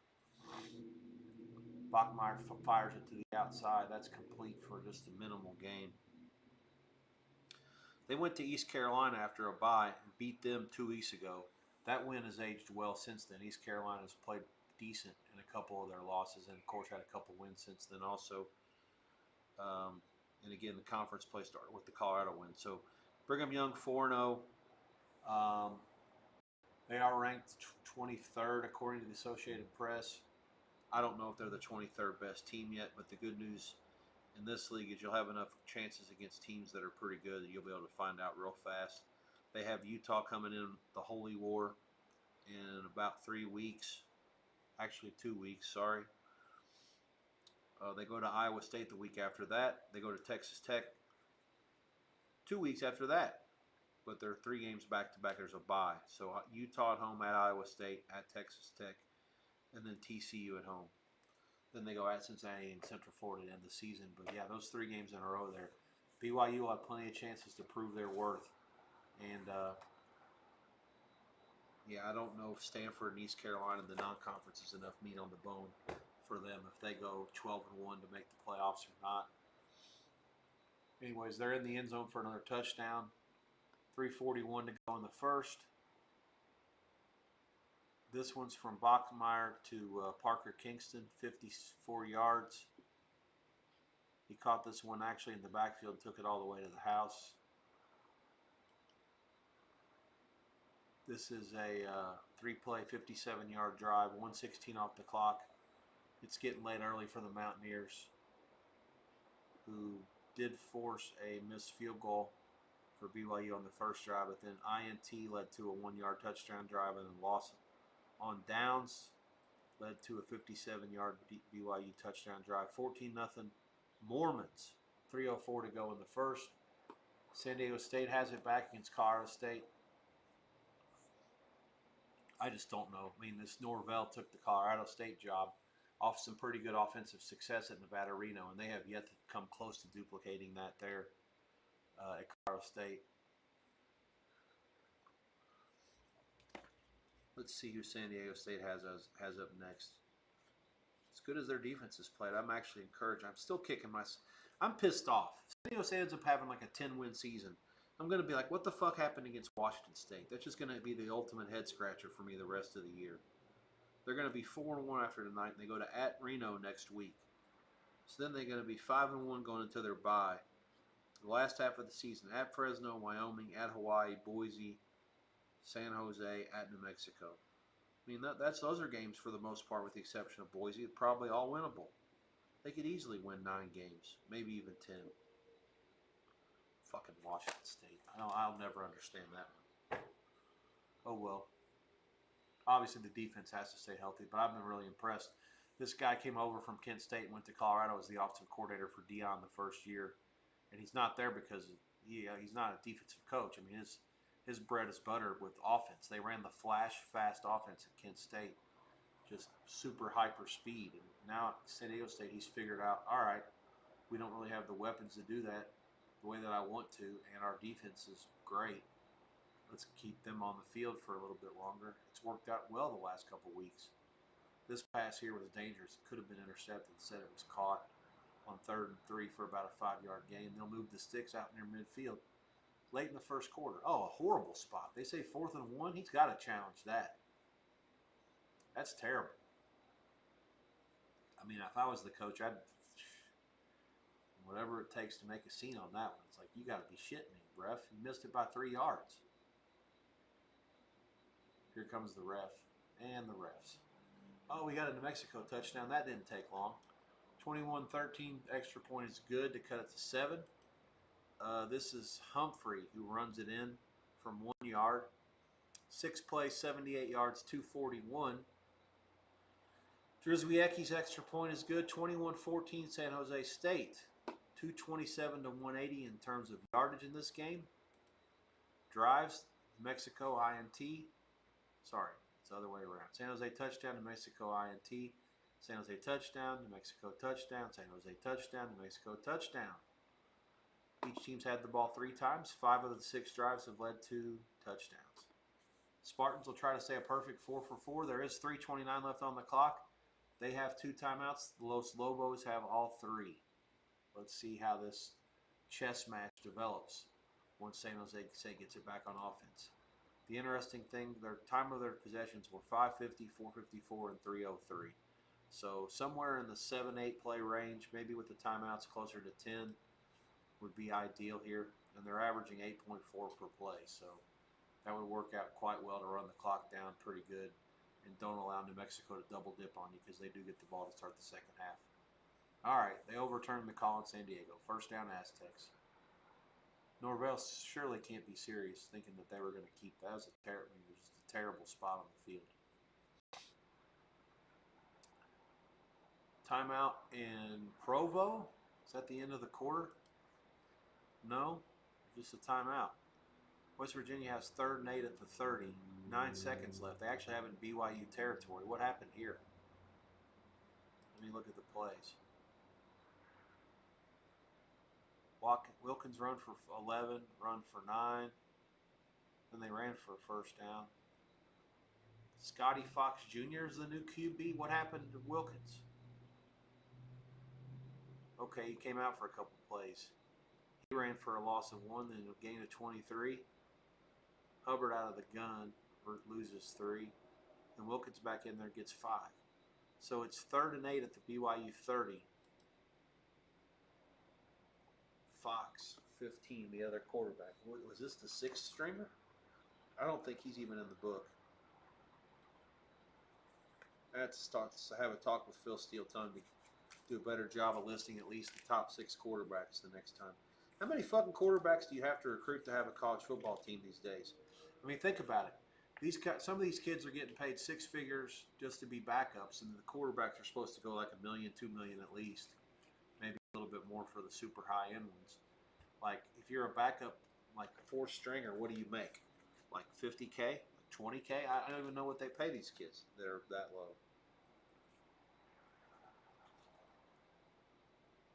Bachmeier fires it to the outside. That's complete for just a minimal gain. They went to East Carolina after a bye and beat them 2 weeks ago. That win has aged well since then. East Carolina has played decent in a couple of their losses and, of course, had a couple wins since then also. And, again, the conference play started with the Colorado win. So, Brigham Young 4-0. They are ranked 23rd according to the Associated Press. I don't know if they're the 23rd best team yet, but the good news in this league is you'll have enough chances against teams that are pretty good that you'll be able to find out real fast. They have Utah coming in the Holy War in about 3 weeks. Actually, 2 weeks, sorry. They go to Iowa State the week after that. They go to Texas Tech 2 weeks after that. But they're 3 games back-to-back. There's a bye. So Utah at home, at Iowa State, at Texas Tech, and then TCU at home. Then they go at Cincinnati and Central Florida to end the season. But, yeah, those 3 games in a row there. BYU will have plenty of chances to prove their worth. And, yeah, I don't know if Stanford and East Carolina, the non-conference, is enough meat on the bone for them if they go 12-1 to make the playoffs or not. Anyways, they're in the end zone for another touchdown. 3:41 to go in the first. This one's from Bachmeier to Parker Kingston, 54 yards. He caught this one actually in the backfield and took it all the way to the house. This is a 3-play, 57-yard drive, 1:16 off the clock. It's getting late early for the Mountaineers, who did force a missed field goal for BYU on the first drive, but then INT led to a 1-yard touchdown drive, and then loss on downs led to a 57-yard BYU touchdown drive. 14-0 Mormons. 3:04 to go in the first. San Diego State has it back against Colorado State. I just don't know. I mean, this Norvell took the Colorado State job off some pretty good offensive success at Nevada Reno, and they have yet to come close to duplicating that there at Colorado State. Let's see who San Diego State has up next. As good as their defense has played, I'm actually encouraged. I'm still kicking I'm pissed off. San Diego State ends up having like a 10-win season. I'm going to be like, what the fuck happened against Washington State? That's just going to be the ultimate head scratcher for me the rest of the year. They're going to be 4-1 after tonight, and they go to at Reno next week. So then they're going to be 5-1 going into their bye. The last half of the season, at Fresno, Wyoming, at Hawaii, Boise, San Jose, at New Mexico. I mean, those are games for the most part, with the exception of Boise, probably all winnable. They could easily win 9 games, maybe even 10. Fucking Washington State. I'll never understand that one. Oh well. Obviously the defense has to stay healthy, but I've been really impressed. This guy came over from Kent State and went to Colorado as the offensive coordinator for Dion the first year, and he's not there because he's not a defensive coach. I mean, his bread is buttered with offense. They ran the flash fast offense at Kent State, just super hyper speed. And now at San Diego State, he's figured out, all right, we don't really have the weapons to do that the way that I want to, and our defense is great. Let's keep them on the field for a little bit longer. It's worked out well the last couple weeks. This pass here was dangerous. It could have been intercepted. Instead, it was caught on 3rd and 3 for about a 5-yard gain. They'll move the sticks out near midfield late in the first quarter. Oh, a horrible spot. They say 4th and 1. He's got to challenge that. That's terrible. I mean, if I was the coach, I'd whatever it takes to make a scene on that one. It's like, you got to be shitting me, ref. You missed it by 3 yards. Here comes the ref and the refs. Oh, we got a New Mexico touchdown. That didn't take long. 21-13, extra point is good to cut it to 7. This is Humphrey who runs it in from 1 yard. 6 plays, 78 yards, 241. Drzewiecki's extra point is good. 21-14, San Jose State. 227 to 180 in terms of yardage in this game. Drives, Mexico INT. Sorry, it's the other way around. San Jose touchdown, New Mexico INT. San Jose touchdown, New Mexico touchdown. San Jose touchdown, New Mexico touchdown. Each team's had the ball 3 times. 5 of the 6 drives have led to touchdowns. Spartans will try to stay a perfect 4 for 4. There is 3:29 left on the clock. They have 2 timeouts. The Los Lobos have all 3. Let's see how this chess match develops once San Jose gets it back on offense. The interesting thing, their time of their possessions were 550, 454, and 303. So somewhere in the 7-8 play range, maybe with the timeouts closer to 10, would be ideal here. And they're averaging 8.4 per play. So that would work out quite well to run the clock down pretty good and don't allow New Mexico to double dip on you because they do get the ball to start the second half. All right, they overturned the call in San Diego. First down, Aztecs. Norvell surely can't be serious thinking that they were going to keep that. It was a terrible spot on the field. Timeout in Provo. Is that the end of the quarter? No, just a timeout. West Virginia has 3rd and 8 at the 30. 9 seconds left. They actually have it in BYU territory. What happened here? Let me look at the plays. Wilkins run for 11, run for 9. Then they ran for a first down. Scotty Fox Jr. is the new QB. What happened to Wilkins? Okay, he came out for a couple plays. He ran for a loss of 1, then a gain of 23. Hubbard out of the gun loses 3. And Wilkins back in there gets 5. So it's 3rd and 8 at the BYU 30. Fox, 15, the other quarterback. Was this the 6th stringer? I don't think he's even in the book. I had to have a talk with Phil Steele, tell him to do a better job of listing at least the top 6 quarterbacks the next time. How many fucking quarterbacks do you have to recruit to have a college football team these days? I mean, think about it. Some of these kids are getting paid 6 figures just to be backups, and the quarterbacks are supposed to go like $1 million, $2 million at least. Maybe a little bit more for the super high-end ones. Like, if you're a backup, like 4th stringer, what do you make? Like $50K? Like $20K? I don't even know what they pay these kids that are that low.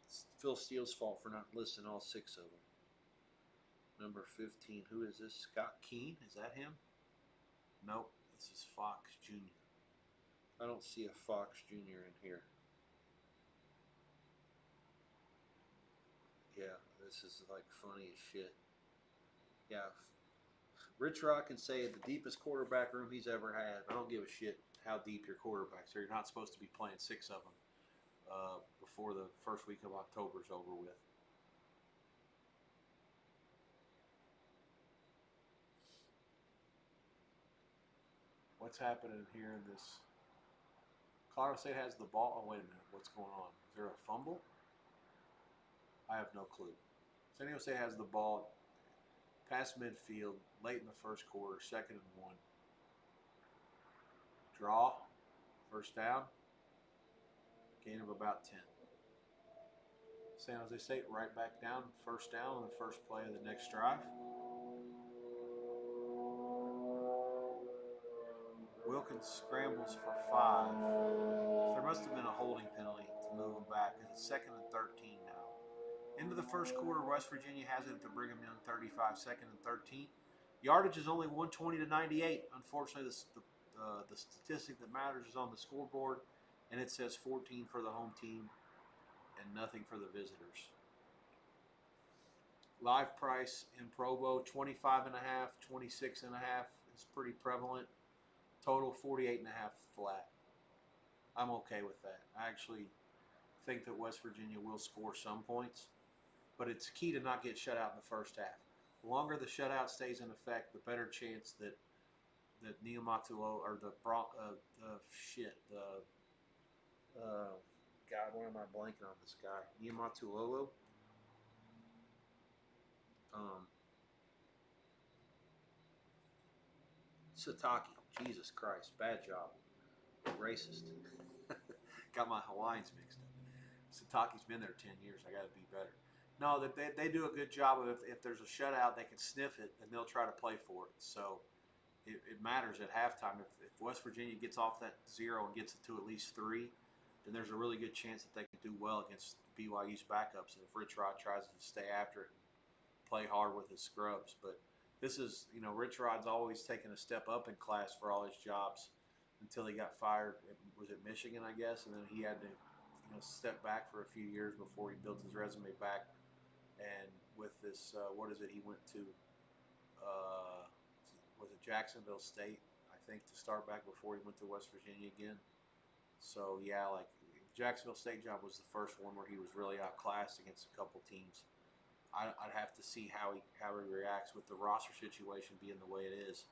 It's Phil Steele's fault for not listing all 6 of them. Number 15, who is this? Scott Keene? Is that him? Nope, this is Fox Jr. I don't see a Fox Jr. in here. Yeah, this is like funny as shit. Yeah, Rich Rod can say the deepest quarterback room he's ever had. I don't give a shit how deep your quarterbacks are. You're not supposed to be playing 6 of them before the first week of October is over with. What's happening here in this? Colorado State has the ball. Oh, wait a minute. What's going on? Is there a fumble? I have no clue. San Diego State has the ball past midfield late in the first quarter, 2nd and 1. Draw. First down. Gain of about 10. San Jose State right back down. First down on the first play of the next drive. Wilkins scrambles for 5. So there must have been a holding penalty to move him back because it's 2nd and 13 now. Into the first quarter, West Virginia has it at the Brigham Young 35, second and 13. Yardage is only 120 to 98. Unfortunately, the statistic that matters is on the scoreboard, and it says 14 for the home team and nothing for the visitors. Live price in Provo, 25 and a half, 26 and a half is pretty prevalent. Total 48 and a half flat. I'm okay with that. I actually think that West Virginia will score some points, but it's key to not get shut out in the first half. The longer the shutout stays in effect, the better chance that Niumatalolo or God, why am I blanking on this guy? Niumatalolo. Sataki. Jesus Christ, bad job. Racist. Got my Hawaiians mixed up. Sataki's been there 10 years. I got to be better. No, they do a good job of if there's a shutout, they can sniff it and they'll try to play for it. So it matters at halftime. If West Virginia gets off that 0 and gets it to at least 3, then there's a really good chance that they can do well against BYU's backups. And if Rich Rod tries to stay after it and play hard with his scrubs. But this is, Rich Rod's always taken a step up in class for all his jobs until he got fired. Was it Michigan, I guess? And then he had to step back for a few years before he built his resume back. And with this, he went to, was it Jacksonville State, I think, to start back before he went to West Virginia again. So, yeah, like Jacksonville State job was the first one where he was really outclassed against a couple teams. I'd have to see how he reacts with the roster situation being the way it is.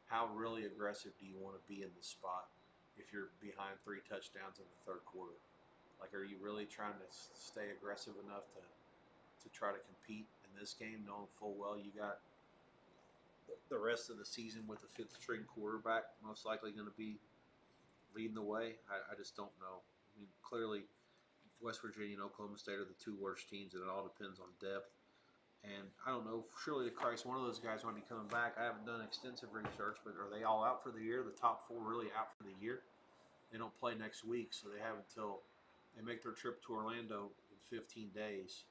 How really aggressive do you want to be in this spot if you're behind 3 touchdowns in the third quarter? Like, are you really trying to stay aggressive enough to try to compete in this game, knowing full well you got the rest of the season with the 5th-string quarterback most likely going to be leading the way? I just don't know. I mean, clearly, West Virginia and Oklahoma State are the 2 worst teams, and it all depends on depth. And I don't know, surely to Christ, one of those guys might be coming back. I haven't done extensive research, but are they all out for the year? The top 4 really out for the year? They don't play next week, so they have until they make their trip to Orlando in 15 days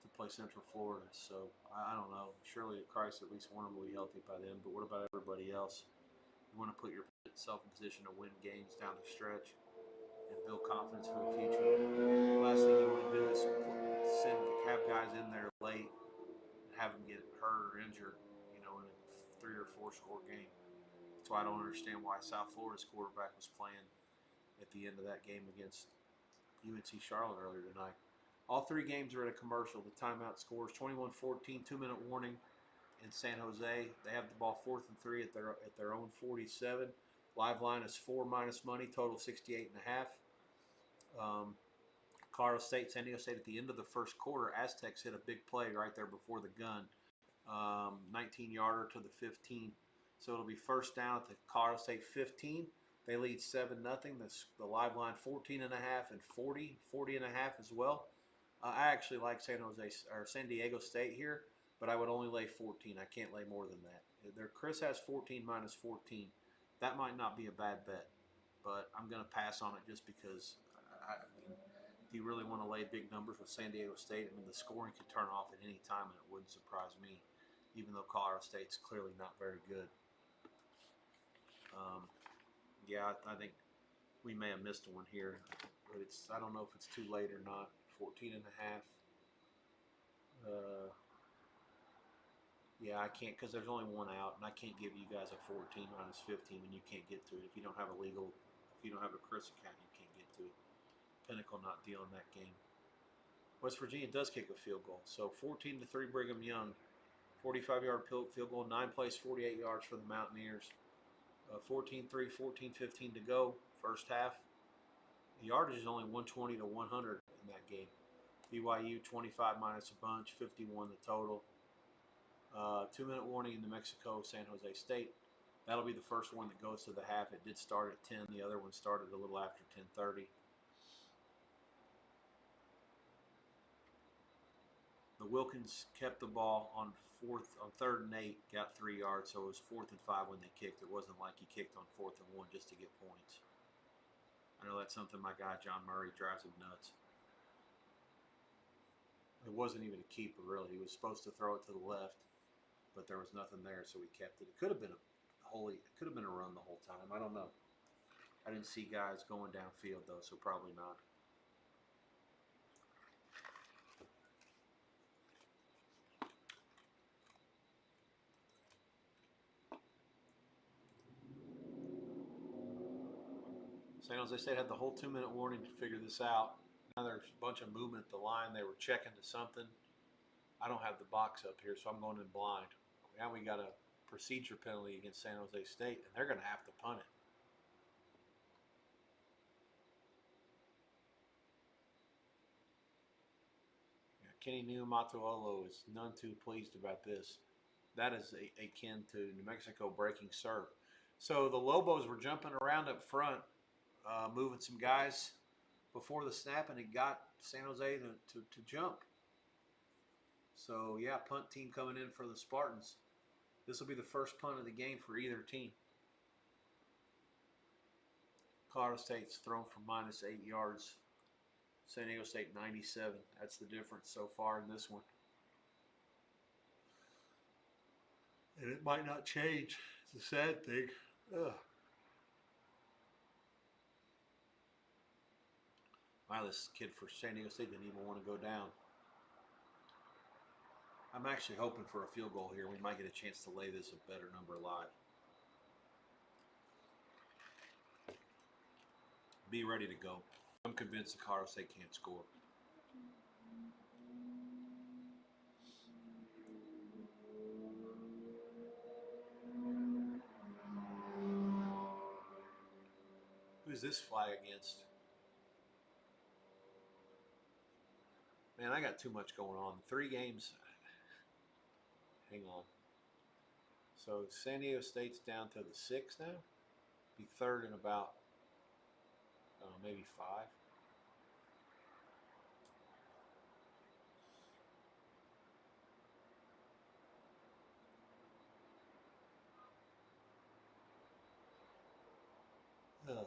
to play Central Florida. So I don't know. Surely to Christ, at least one of them will be healthy by then. But what about everybody else? You want to put yourself in position to win games down the stretch and build confidence for the future. Last thing you want to do is have guys in there late and have them get hurt or injured, in a 3 or 4 score game. That's why I don't understand why South Florida's quarterback was playing at the end of that game against UNC Charlotte earlier tonight. All 3 games are at a commercial. The timeout scores 21-14, 2-minute warning in San Jose. They have the ball 4th and 3 at their own 47. Live line is 4 minus money, total 68.5. Colorado State, San Diego State at the end of the first quarter, Aztecs hit a big play right there before the gun. 19-yarder to the 15. So it'll be first down at the Colorado State 15. They lead 7-0. The live line 14.5 and 40.5 as well. I actually like San Diego State here, but I would only lay 14. I can't lay more than that. Chris has 14 minus 14. That might not be a bad bet, but I'm going to pass on it just because. Do you really want to lay big numbers with San Diego State? I mean, the scoring could turn off at any time, and it wouldn't surprise me, even though Colorado State's clearly not very good. I think we may have missed one here, but I don't know if it's too late or not. 14.5. I can't, because there's only one out, and I can't give you guys a 14 minus 15 when you can't get to it. If you don't have a Chris account, you can't get to it. Pinnacle not dealing that game. West Virginia does kick a field goal. So 14-3 Brigham Young. 45-yard field goal. 9 plays, 48 yards for the Mountaineers. 14-3, 14-15 to go. First half. The yardage is only 120 to 100 in that game. BYU 25 minus a bunch. 51 the total. 2-minute warning in New Mexico, San Jose State. That'll be the first one that goes to the half. It did start at 10. The other one started a little after 10:30. The Wilkins kept the ball on 3rd and 8, got 3 yards, so it was 4th and 5 when they kicked. It wasn't like he kicked on 4th and 1 just to get points. I know that's something my guy John Murray drives him nuts. It wasn't even a keeper, really. He was supposed to throw it to the left, but there was nothing there, so we kept it. It could have been a run the whole time. I don't know. I didn't see guys going downfield though, so probably not. San Jose State had the whole 2-minute warning to figure this out. Now there's a bunch of movement at the line. They were checking to something. I don't have the box up here, so I'm going in blind. Now we got a procedure penalty against San Jose State, and they're going to have to punt it. Yeah, Kenny Niumatalolo is none too pleased about this. That is akin to New Mexico breaking serve. So the Lobos were jumping around up front, moving some guys before the snap, and it got San Jose to jump. So, yeah, punt team coming in for the Spartans. This will be the first punt of the game for either team. Colorado State's thrown for -8 yards. San Diego State 97. That's the difference so far in this one. And it might not change. It's a sad thing. Ugh. Wow, this kid for San Diego State didn't even want to go down. I'm actually hoping for a field goal here. We might get a chance to lay this a better number live. Be ready to go. I'm convinced the Colorado State can't score. Who's this flag against? Man, I got too much going on. 3 games. Hang on. So San Diego State's down to the 6 now. Be third in about, maybe 5. Ugh.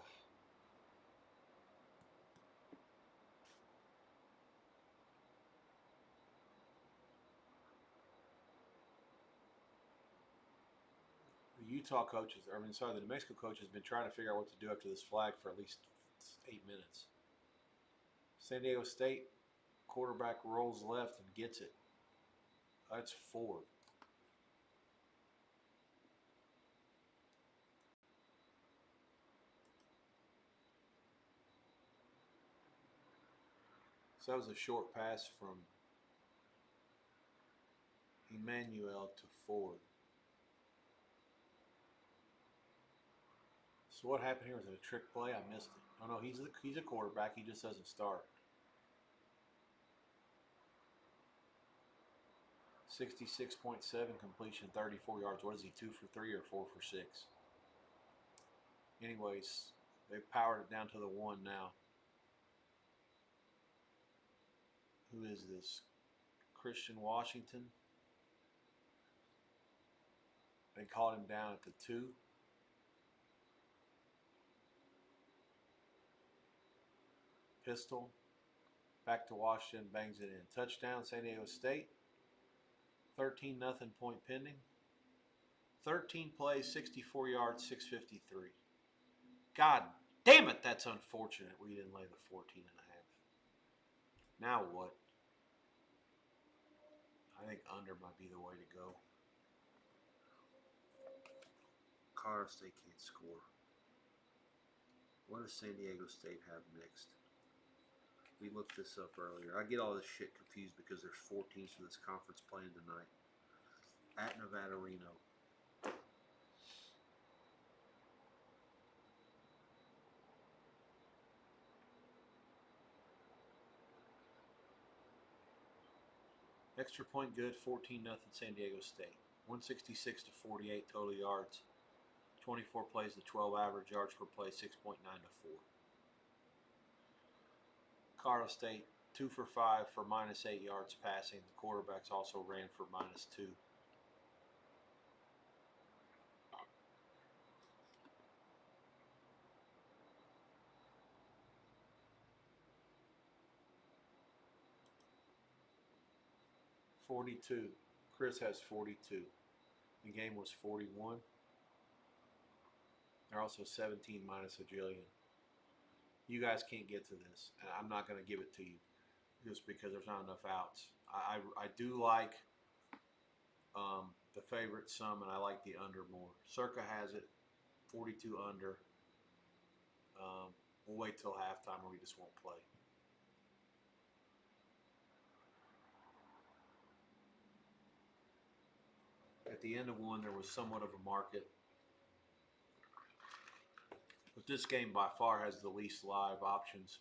The Utah coaches, the New Mexico coach has been trying to figure out what to do after this flag for at least 8 minutes. San Diego State quarterback rolls left and gets it. That's 4. So that was a short pass from Emmanuel to Ford. So what happened here? Was it a trick play? I missed it. Oh no, he's a quarterback. He just doesn't start. 66.7 completion, 34 yards. What is he, 2 for 3 or 4 for 6? Anyways, they've powered it down to the 1 now. Who is this? Christian Washington. They called him down at the 2. Pistol. Back to Washington, bangs it in. Touchdown, San Diego State. 13-0 point pending. 13 plays, 64 yards, 653. God damn it, that's unfortunate. We didn't lay the 14 and a half. Now what? I think under might be the way to go. Colorado State can't score. What does San Diego State have next? We looked this up earlier. I get all this shit confused because there's 4 teams for this conference playing tonight. At Nevada, Reno. Extra point good, 14-0 San Diego State. 166 to 48 total yards. 24 plays to 12 average yards per play, 6.9 to 4. Colorado State 2 for 5 for -8 yards passing. The quarterbacks also ran for -2. 42. Chris has 42. The game was 41. They're also 17 minus a jillion. You guys can't get to this, and I'm not going to give it to you just because there's not enough outs. I do like the favorite some, and I like the under more. Circa has it 42 under. We'll wait till halftime, or we just won't play. At the end of one, there was somewhat of a market. But this game by far has the least live options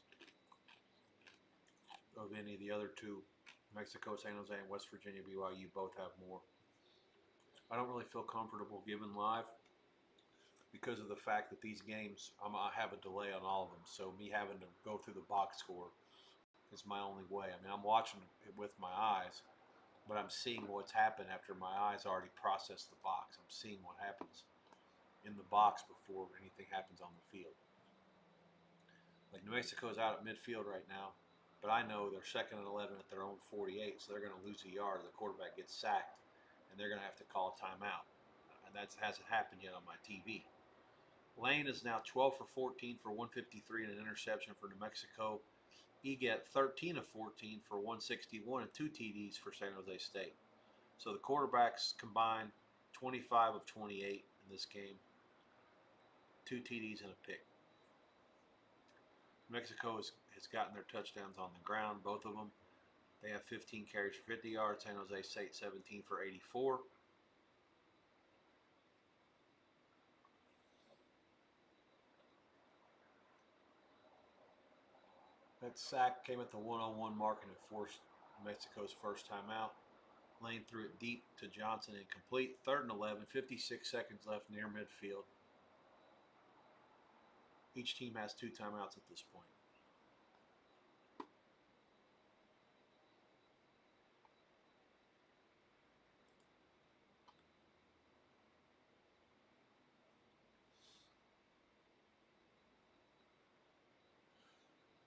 of any of the other two. Mexico, San Jose, and West Virginia, BYU both have more. I don't really feel comfortable giving live because of the fact that these games, I have a delay on all of them. So me having to go through the box score is my only way. I mean, I'm watching it with my eyes, but I'm seeing what's happened after my eyes already processed the box. I'm seeing what happens in the box before anything happens on the field. Like New Mexico is out at midfield right now, but I know they're 2nd and 11 at their own 48, so they're going to lose a yard. The quarterback gets sacked, and they're going to have to call a timeout. And that hasn't happened yet on my TV. Lane is now 12 for 14 for 153 and an interception for New Mexico. Eget 13 of 14 for 161 and 2 TDs for San Jose State. So the quarterbacks combined 25 of 28 in this game. 2 TDs and a pick. Mexico has gotten their touchdowns on the ground, both of them. They have 15 carries for 50 yards. San Jose State 17 for 84. That sack came at the 1-on-1 mark and it forced Mexico's first timeout. Lane threw it deep to Johnson, incomplete. 3rd and 11, 56 seconds left near midfield. Each team has 2 timeouts at this point.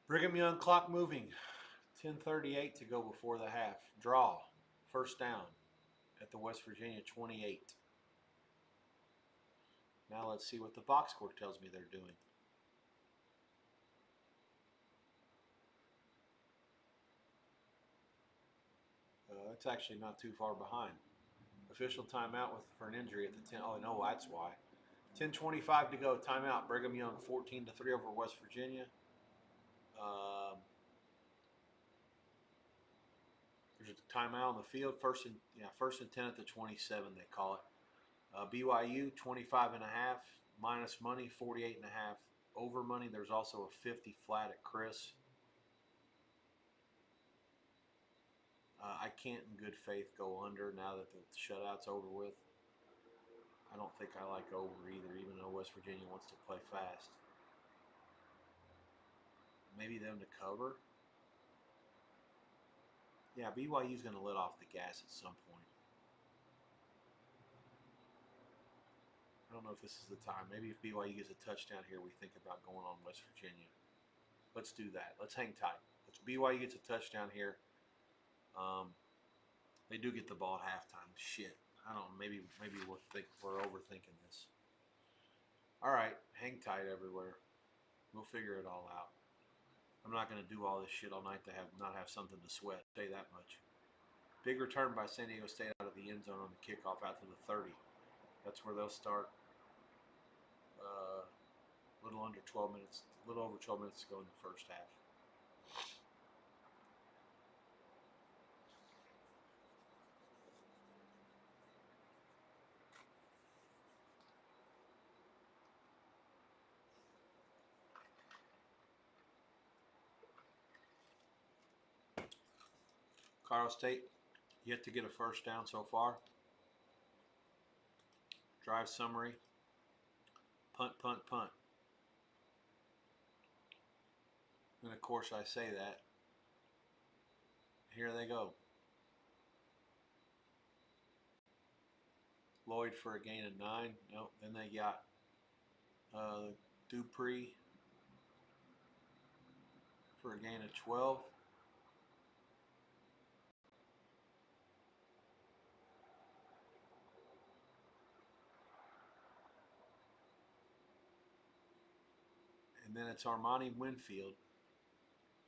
Brigham Young clock moving. 10:38 to go before the half. Draw. First down at the West Virginia 28. Now let's see what the box score tells me they're doing. It's actually not too far behind. Official timeout for an injury at the 10. Oh, no, that's why. 10:25 to go. Timeout. Brigham Young 14-3 over West Virginia. There's a timeout on the field. First and 10 at the 27. They call it. BYU 25.5 minus money 48.5 over money. There's also a 50 flat at Chris. I can't in good faith go under now that the shutout's over with. I don't think I like over either, even though West Virginia wants to play fast. Maybe them to cover. Yeah, BYU's going to let off the gas at some point. I don't know if this is the time. Maybe if BYU gets a touchdown here, we think about going on West Virginia. Let's do that. Let's hang tight. BYU gets a touchdown here. They do get the ball at halftime. Shit. I don't know. Maybe we're overthinking this. All right. Hang tight everywhere. We'll figure it all out. I'm not going to do all this shit all night to not have something to sweat. Say that much. Big return by San Diego State out of the end zone on the kickoff out to the 30. That's where they'll start. A little over 12 minutes to go in the first half. Colorado State yet to get a first down so far. Drive summary. Punt, punt, punt. And of course I say that. Here they go. Lloyd for a gain of 9. Nope. Then they got Dupree for a gain of 12. And then it's Armani Winfield,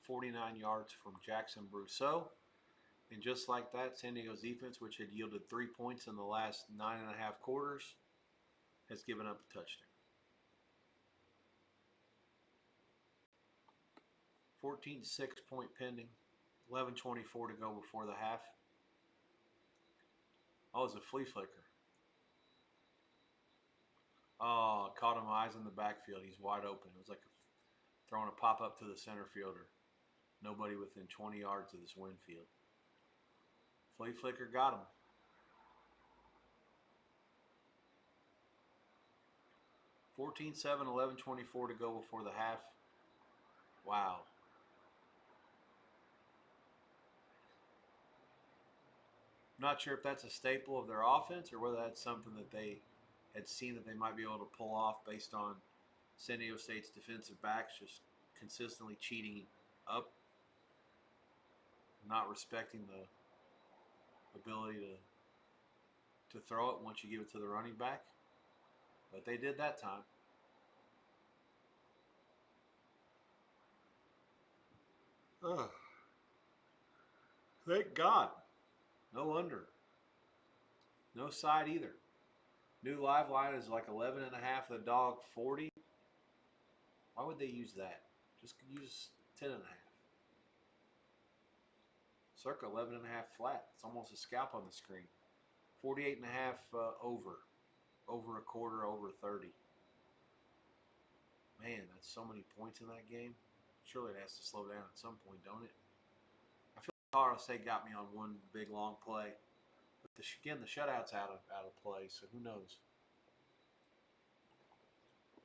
49 yards from Jackson Brousseau. And just like that, San Diego's defense, which had yielded 3 points in the last 9.5 quarters, has given up a touchdown. 14-6 point pending. 11:24 to go before the half. Oh, it's a flea flicker. Oh, caught him eyes in the backfield. He's wide open. It was like throwing a pop-up to the center fielder. Nobody within 20 yards of this Winfield. Flea flicker got him. 14-7, 11:24 to go before the half. Wow. I'm not sure if that's a staple of their offense or whether that's something that they had seen that they might be able to pull off based on San Diego State's defensive backs just consistently cheating up, not respecting the ability to throw it once you give it to the running back. But they did that time. Ugh. Thank God. No under. No side either. New live line is like 11.5. The dog 40. Why would they use that? Just use 10.5. Circa 11.5 flat. It's almost a scalp on the screen. 48.5 over. Over a quarter, over 30. Man, that's so many points in that game. Surely it has to slow down at some point, don't it? I feel like Colorado State got me on one big long play. But again, the shutout's out of play, so who knows?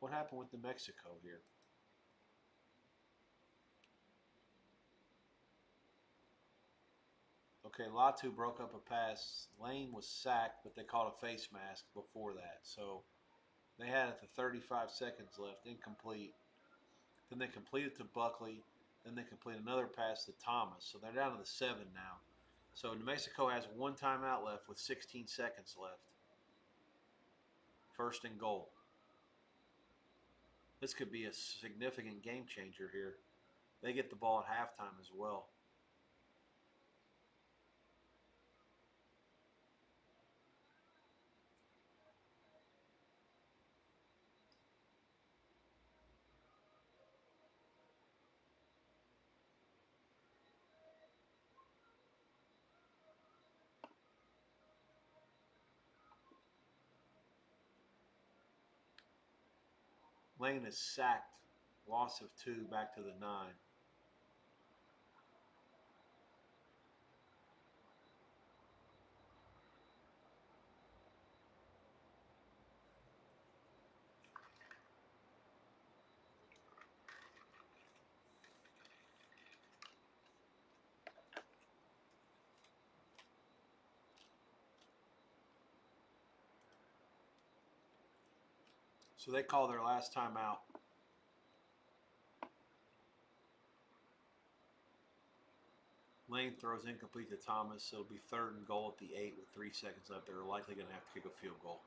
What happened with New Mexico here? Okay, Latu broke up a pass. Lane was sacked, but they called a face mask before that. So they had it to 35 seconds left, incomplete. Then they completed to Buckley. Then they complete another pass to Thomas. So they're down to the 7 now. So New Mexico has one timeout left with 16 seconds left. First and goal. This could be a significant game changer here. They get the ball at halftime as well. Lane is sacked. Loss of 2, back to the 9. So they call their last timeout. Lane throws incomplete to Thomas. It'll be 3rd and goal at the 8 with 3 seconds left. They're likely going to have to kick a field goal.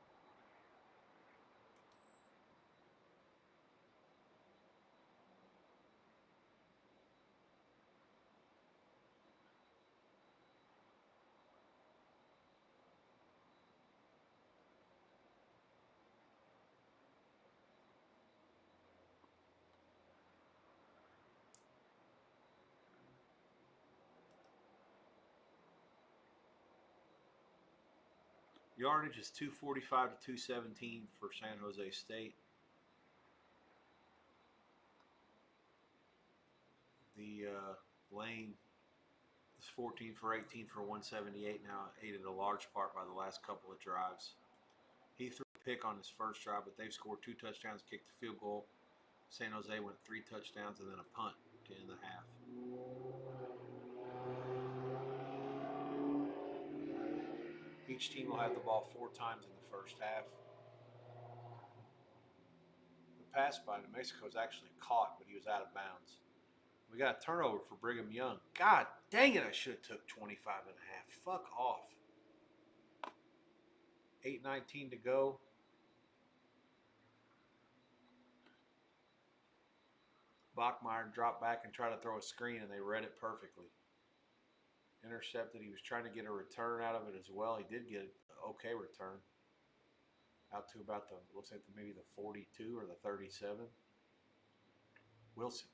Yardage is 245 to 217 for San Jose State. The Lane is 14 for 18 for 178 now, aided a large part by the last couple of drives. He threw a pick on his first drive, but they've scored 2 touchdowns, kicked a field goal. San Jose went 3 touchdowns and then a punt to end the half. Each team will have the ball 4 times in the first half. The pass by New Mexico was actually caught, but he was out of bounds. We got a turnover for Brigham Young. God dang it, I should have took 25.5. Fuck off. 8:19 to go. Bachmeier dropped back and tried to throw a screen, and they read it perfectly. Intercepted. He was trying to get a return out of it as well. He did get an okay return. Out to about the, looks like maybe the 42 or the 37. Wilson.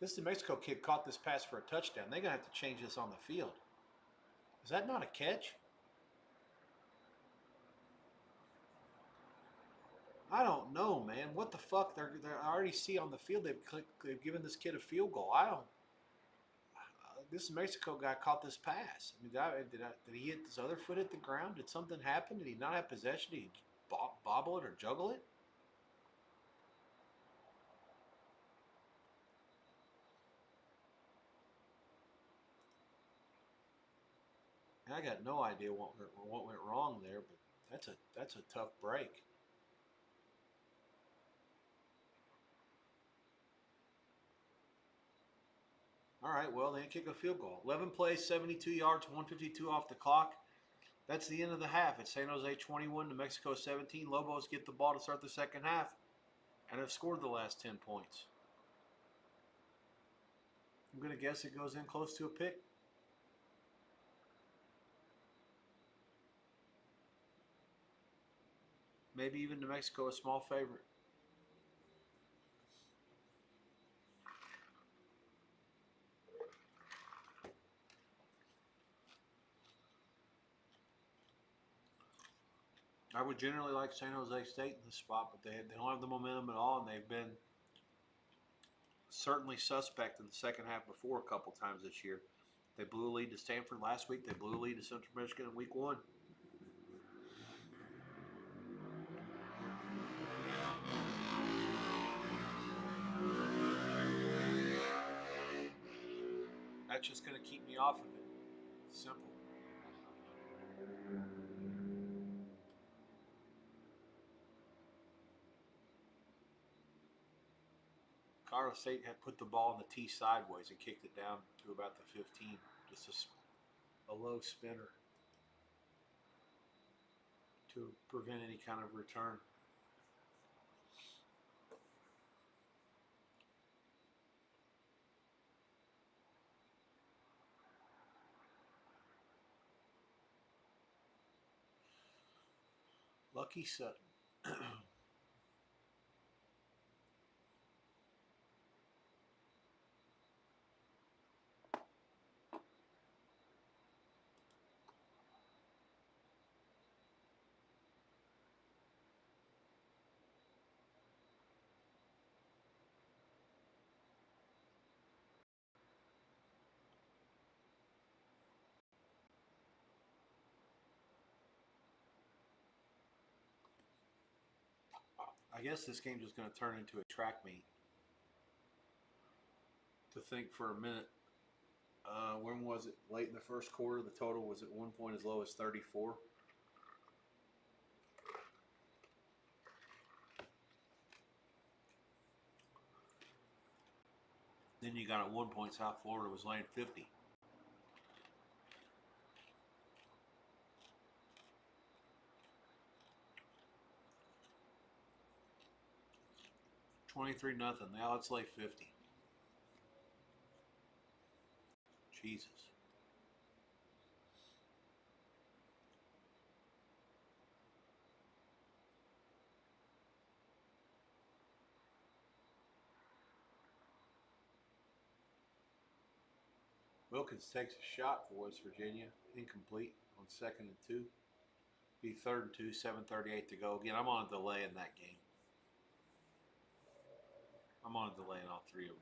This New Mexico kid caught this pass for a touchdown. They're going to have to change this on the field. Is that not a catch? I don't know, man. What the fuck? I already see on the field they've given this kid a field goal. I don't. This Mexico guy caught this pass. I mean, did he hit his other foot at the ground? Did something happen? Did he not have possession? Did he bobble it or juggle it? I got no idea what went wrong there, but that's a tough break. All right, well, they kick a field goal. 11 plays, 72 yards, 152 off the clock. That's the end of the half. It's San Jose 21, New Mexico 17. Lobos get the ball to start the second half and have scored the last 10 points. I'm going to guess it goes in close to a pick. Maybe even New Mexico a small favorite. I would generally like San Jose State in this spot, but they don't have the momentum at all, and they've been certainly suspect in the second half before a couple times this year. They blew a lead to Stanford last week. They blew a lead to Central Michigan in week 1. That's just going to keep me off of it. Simple. Colorado State had put the ball in the tee sideways and kicked it down to about the 15. Just a low spinner to prevent any kind of return. Lucky Sutton. I guess this game's just going to turn into a track meet. To think for a minute, when was it? Late in the first quarter, the total was at one point as low as 34. Then you got at one point South Florida was laying 50. $23-0. Now let's lay 50. Jesus. Wilkins takes a shot for West Virginia. Incomplete on 2nd and 2. Be 3rd and 2, 7:38 to go. Again, I'm on a delay in that game. I'm on a delay in all three of them.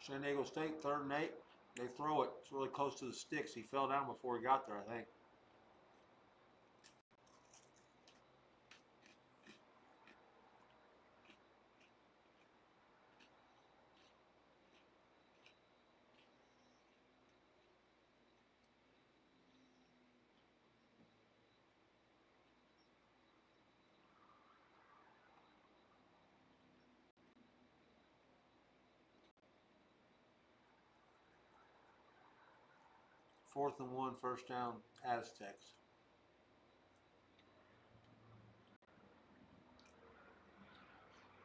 San Diego State, 3rd and 8. They throw it. It's really close to the sticks. He fell down before he got there, I think. 4th and 1, first down, Aztecs.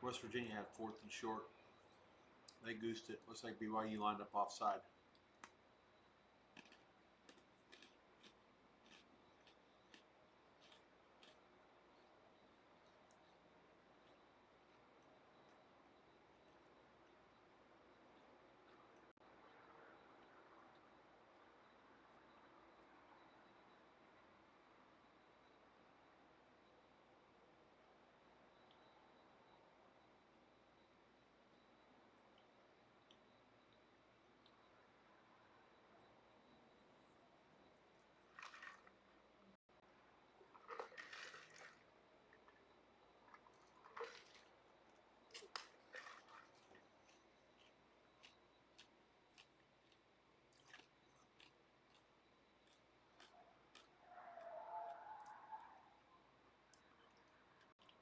West Virginia had 4th and short. They goosed it. Looks like BYU lined up offside.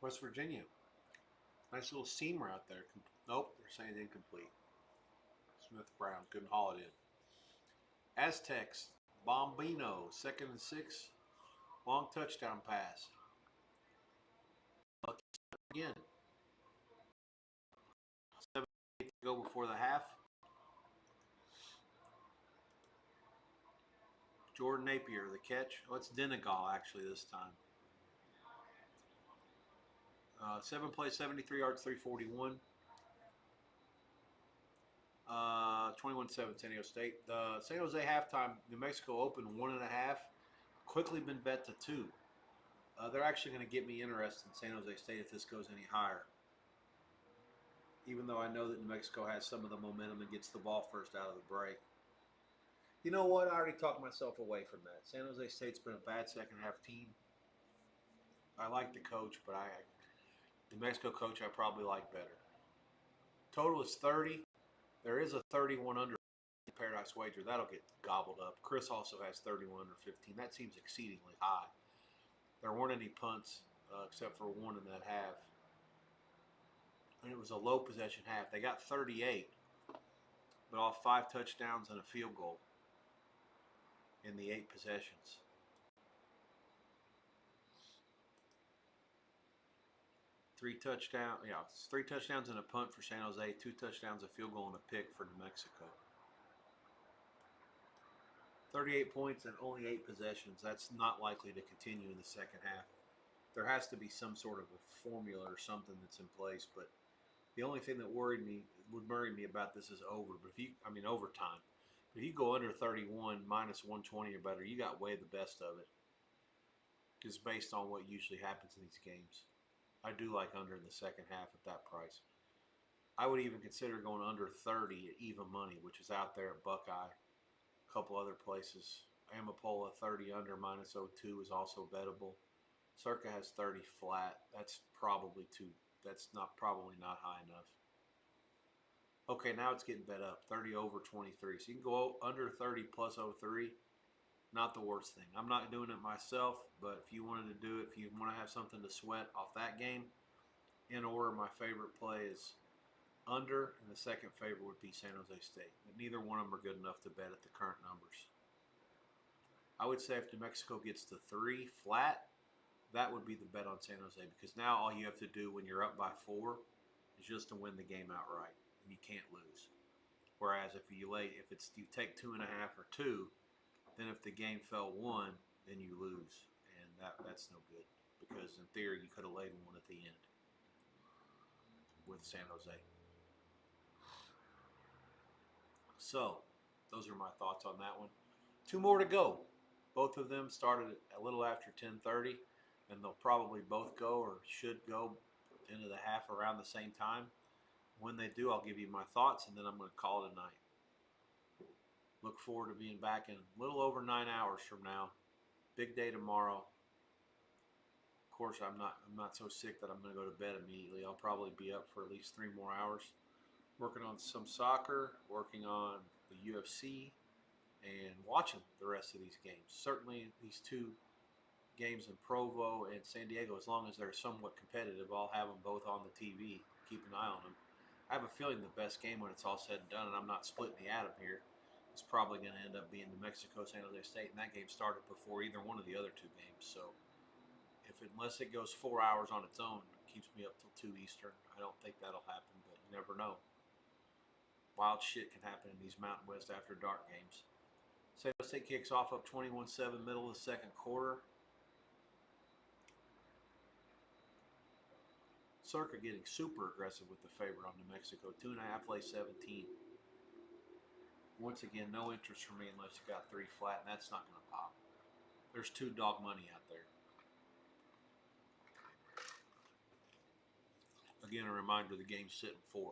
West Virginia. Nice little seam route there. Nope, they're saying incomplete. Smith Brown couldn't haul it in. Aztecs, Bombino, 2nd and 6. Long touchdown pass. Again. 7 to go before the half. Jordan Napier, the catch. Oh, it's Denegal actually this time. 7 plays, 73 yards, 341. 21-7 San Diego State. The San Jose halftime, New Mexico opened 1.5. Quickly been bet to 2. They're actually going to get me interested in San Jose State if this goes any higher. Even though I know that New Mexico has some of the momentum and gets the ball first out of the break. You know what? I already talked myself away from that. San Jose State's been a bad second half team. I like the coach, but the Mexico coach I probably like better. Total is 30. There is a 31 under Paradise Wager. That'll get gobbled up. Chris also has 31 under 15. That seems exceedingly high. There weren't any punts except for one in that half. And it was a low possession half. They got 38, but off 5 touchdowns and a field goal in the 8 possessions. Three touchdowns and a punt for San Jose, 2 touchdowns, a field goal, and a pick for New Mexico. 38 points and only 8 possessions. That's not likely to continue in the second half. There has to be some sort of a formula or something that's in place, but the only thing that would worry me about this is overtime. But if you go under 31, minus 120 or better, you got way the best of it. Just based on what usually happens in these games. I do like under in the second half at that price. I would even consider going under 30 at even money, which is out there at Buckeye. A couple other places. Amapola 30 under minus 02 is also bettable. Circa has 30 flat. That's probably probably not high enough. Okay, now it's getting bet up. 30 over 23. So you can go under 30 plus 03. Not the worst thing. I'm not doing it myself, but if you wanted to do it, if you want to have something to sweat off that game, in order, my favorite play is under, and the second favorite would be San Jose State. But neither one of them are good enough to bet at the current numbers. I would say if New Mexico gets to 3 flat, that would be the bet on San Jose, because now all you have to do when you're up by 4 is just to win the game outright, and you can't lose. Whereas if you take 2.5 or 2, then if the game fell 1, then you lose, and that's no good, because in theory you could have laid 1 at the end with San Jose. So those are my thoughts on that one. 2 more to go. Both of them started a little after 10:30, and they'll probably both go or should go into the half around the same time. When they do, I'll give you my thoughts, and then I'm going to call it a night. Look forward to being back in a little over 9 hours from now. Big day tomorrow. Of course, I'm not so sick that I'm going to go to bed immediately. I'll probably be up for at least 3 more hours, working on some soccer, working on the UFC, and watching the rest of these games. Certainly these 2 games in Provo and San Diego, as long as they're somewhat competitive, I'll have them both on the TV. Keep an eye on them. I have a feeling the best game when it's all said and done, and I'm not splitting the atom here, It's probably going to end up being New Mexico, San Jose State, and that game started before either one of the other two games. So, unless it goes 4 hours on its own, it keeps me up till 2 Eastern. I don't think that'll happen, but you never know. Wild shit can happen in these Mountain West after dark games. San Jose State kicks off up 21-7, middle of the second quarter. Circa getting super aggressive with the favorite on New Mexico. 2.5, lay 17. Once again, no interest for me unless you got 3 flat, and that's not going to pop. There's 2 dog money out there. Again, a reminder, the game's sitting 4.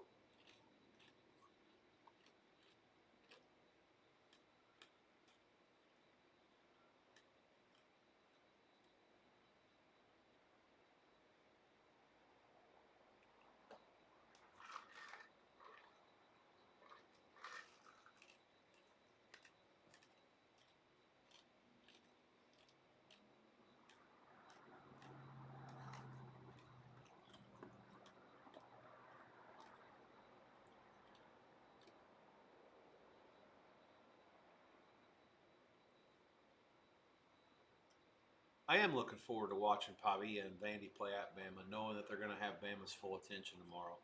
I am looking forward to watching Pavia and Vandy play at Bama, knowing that they're going to have Bama's full attention tomorrow.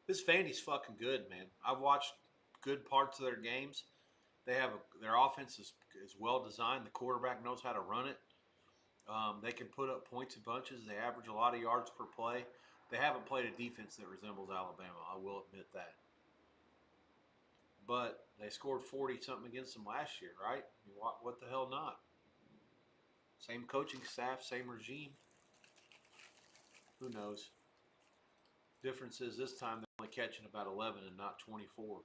This Vandy's fucking good, man. I've watched good parts of their games. Their offense is well designed. The quarterback knows how to run it. They can put up points in bunches. They average a lot of yards per play. They haven't played a defense that resembles Alabama. I will admit that. But they scored 40-something against them last year, right? I mean, what the hell not? Same coaching staff, same regime. Who knows? Difference is this time they're only catching about 11 and not 24.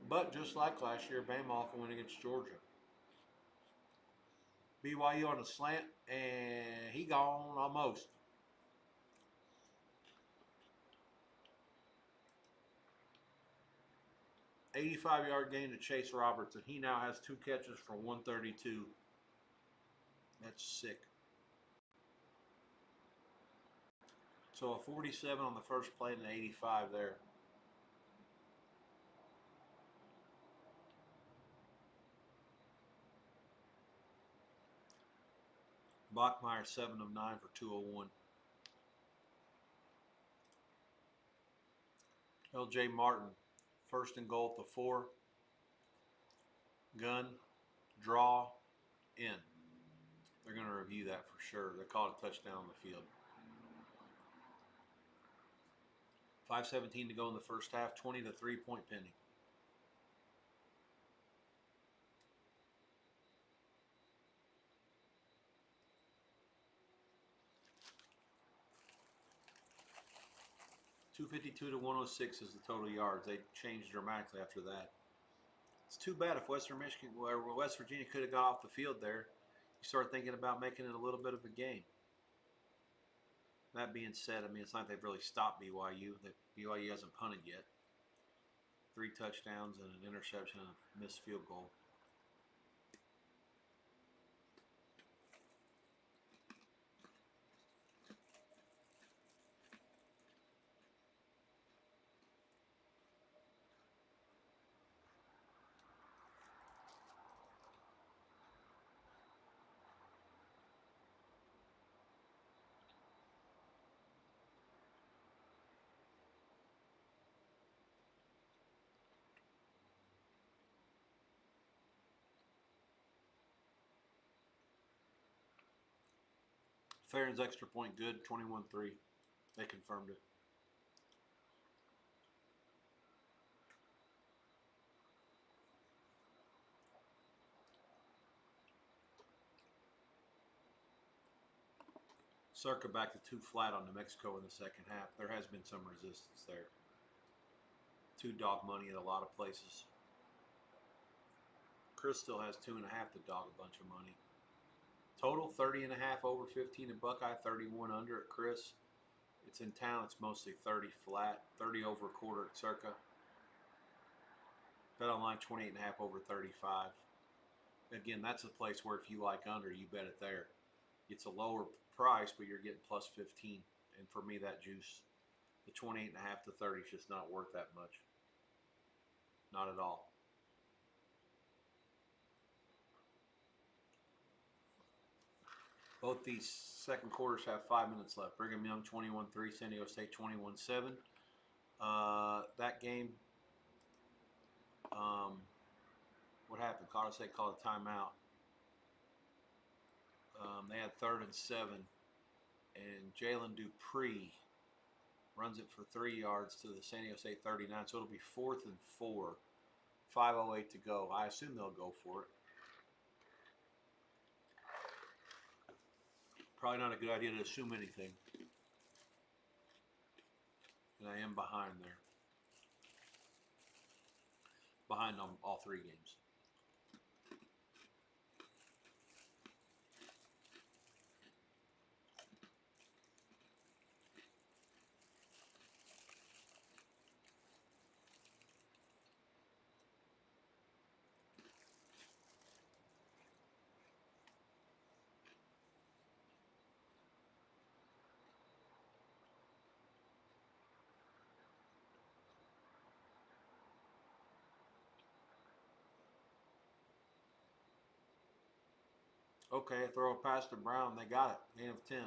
But just like last year, Bama off win against Georgia. BYU on a slant, and he gone almost. $85-yard gain to Chase Roberts, and he now has 2 catches for 132. That's sick. So a 47 on the first play and an 85 there. Bachmeier 7 of 9 for 201. LJ Martin, first and goal at the 4. Gun, draw, in. They're going to review that for sure. They called a touchdown on the field. 5:17 to go in the first half, 20 to 3-point pending. .252 to 106 is the total yards. They changed dramatically after that. It's too bad if West Virginia could have got off the field there. You start thinking about making it a little bit of a game. That being said, I mean, it's not like they've really stopped BYU. BYU hasn't punted yet. 3 touchdowns and an interception and a missed field goal. Farron's extra point good, 21-3. They confirmed it. Circa back to 2 flat on New Mexico in the second half. There has been some resistance there. 2 dog money at a lot of places. Chris still has 2.5 to dog a bunch of money. Total 30.5 over 15 at Buckeye, 31 under at Chris. It's in town. It's mostly 30 flat, 30 over a quarter at Circa. Bet online 28.5 over 35. Again, that's a place where if you like under, you bet it there. It's a lower price, but you're getting plus 15. And for me, that juice, the 28.5 to 30 is just not worth that much. Not at all. Both these second quarters have 5 minutes left. Brigham Young 21-3, San Diego State 21-7. That game, what happened? Colorado State called a timeout. They had 3rd and 7, and Jalen Dupree runs it for 3 yards to the San Diego State 39, so it'll be 4th and 4. 5:08 to go. I assume they'll go for it. Probably not a good idea to assume anything. And I am behind there. Behind on all 3 games. Okay, throw a pass to Brown. They got it. Gain of 10.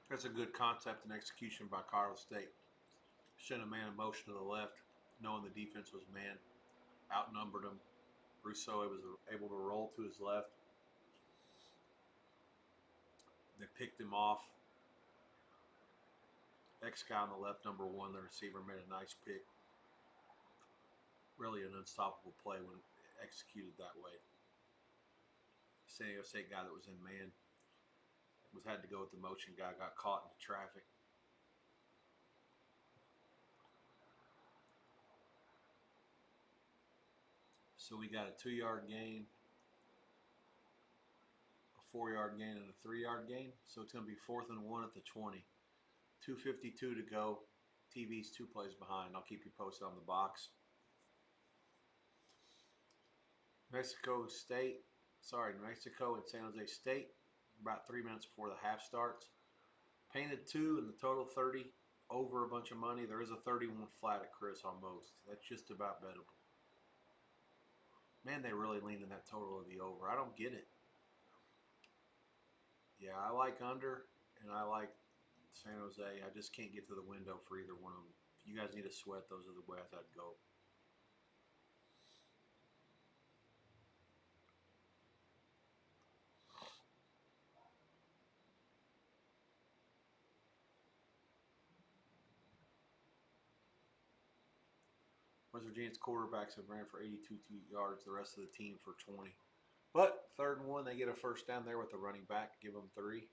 That's a good concept and execution by Colorado State. Sent a man in motion to the left, knowing the defense was man. Outnumbered him. Rousseau was able to roll to his left. They picked him off. X guy on the left, number 1, the receiver, made a nice pick. Really an unstoppable play when executed that way. San Diego State guy that was in man had to go with the motion guy, got caught in the traffic. So we got a 2-yard gain, a 4-yard gain, and a 3-yard gain. So it's going to be 4th and 1 at the 20. 2:52 to go. TV's 2 plays behind. I'll keep you posted on the box. Mexico and San Jose State. About 3 minutes before the half starts. Painted 2 and the total 30. Over a bunch of money. There is a 31 flat at Chris on most. That's just about bettable. Man, they really leaned in that total of the over. I don't get it. Yeah, I like under, and I like San Jose. I just can't get to the window for either one of them. If you guys need a sweat, those are the ways I'd go. West Virginia's quarterbacks have ran for 82 yards. The rest of the team for 20. But 3rd and 1, they get a first down there with the running back. Give them 3.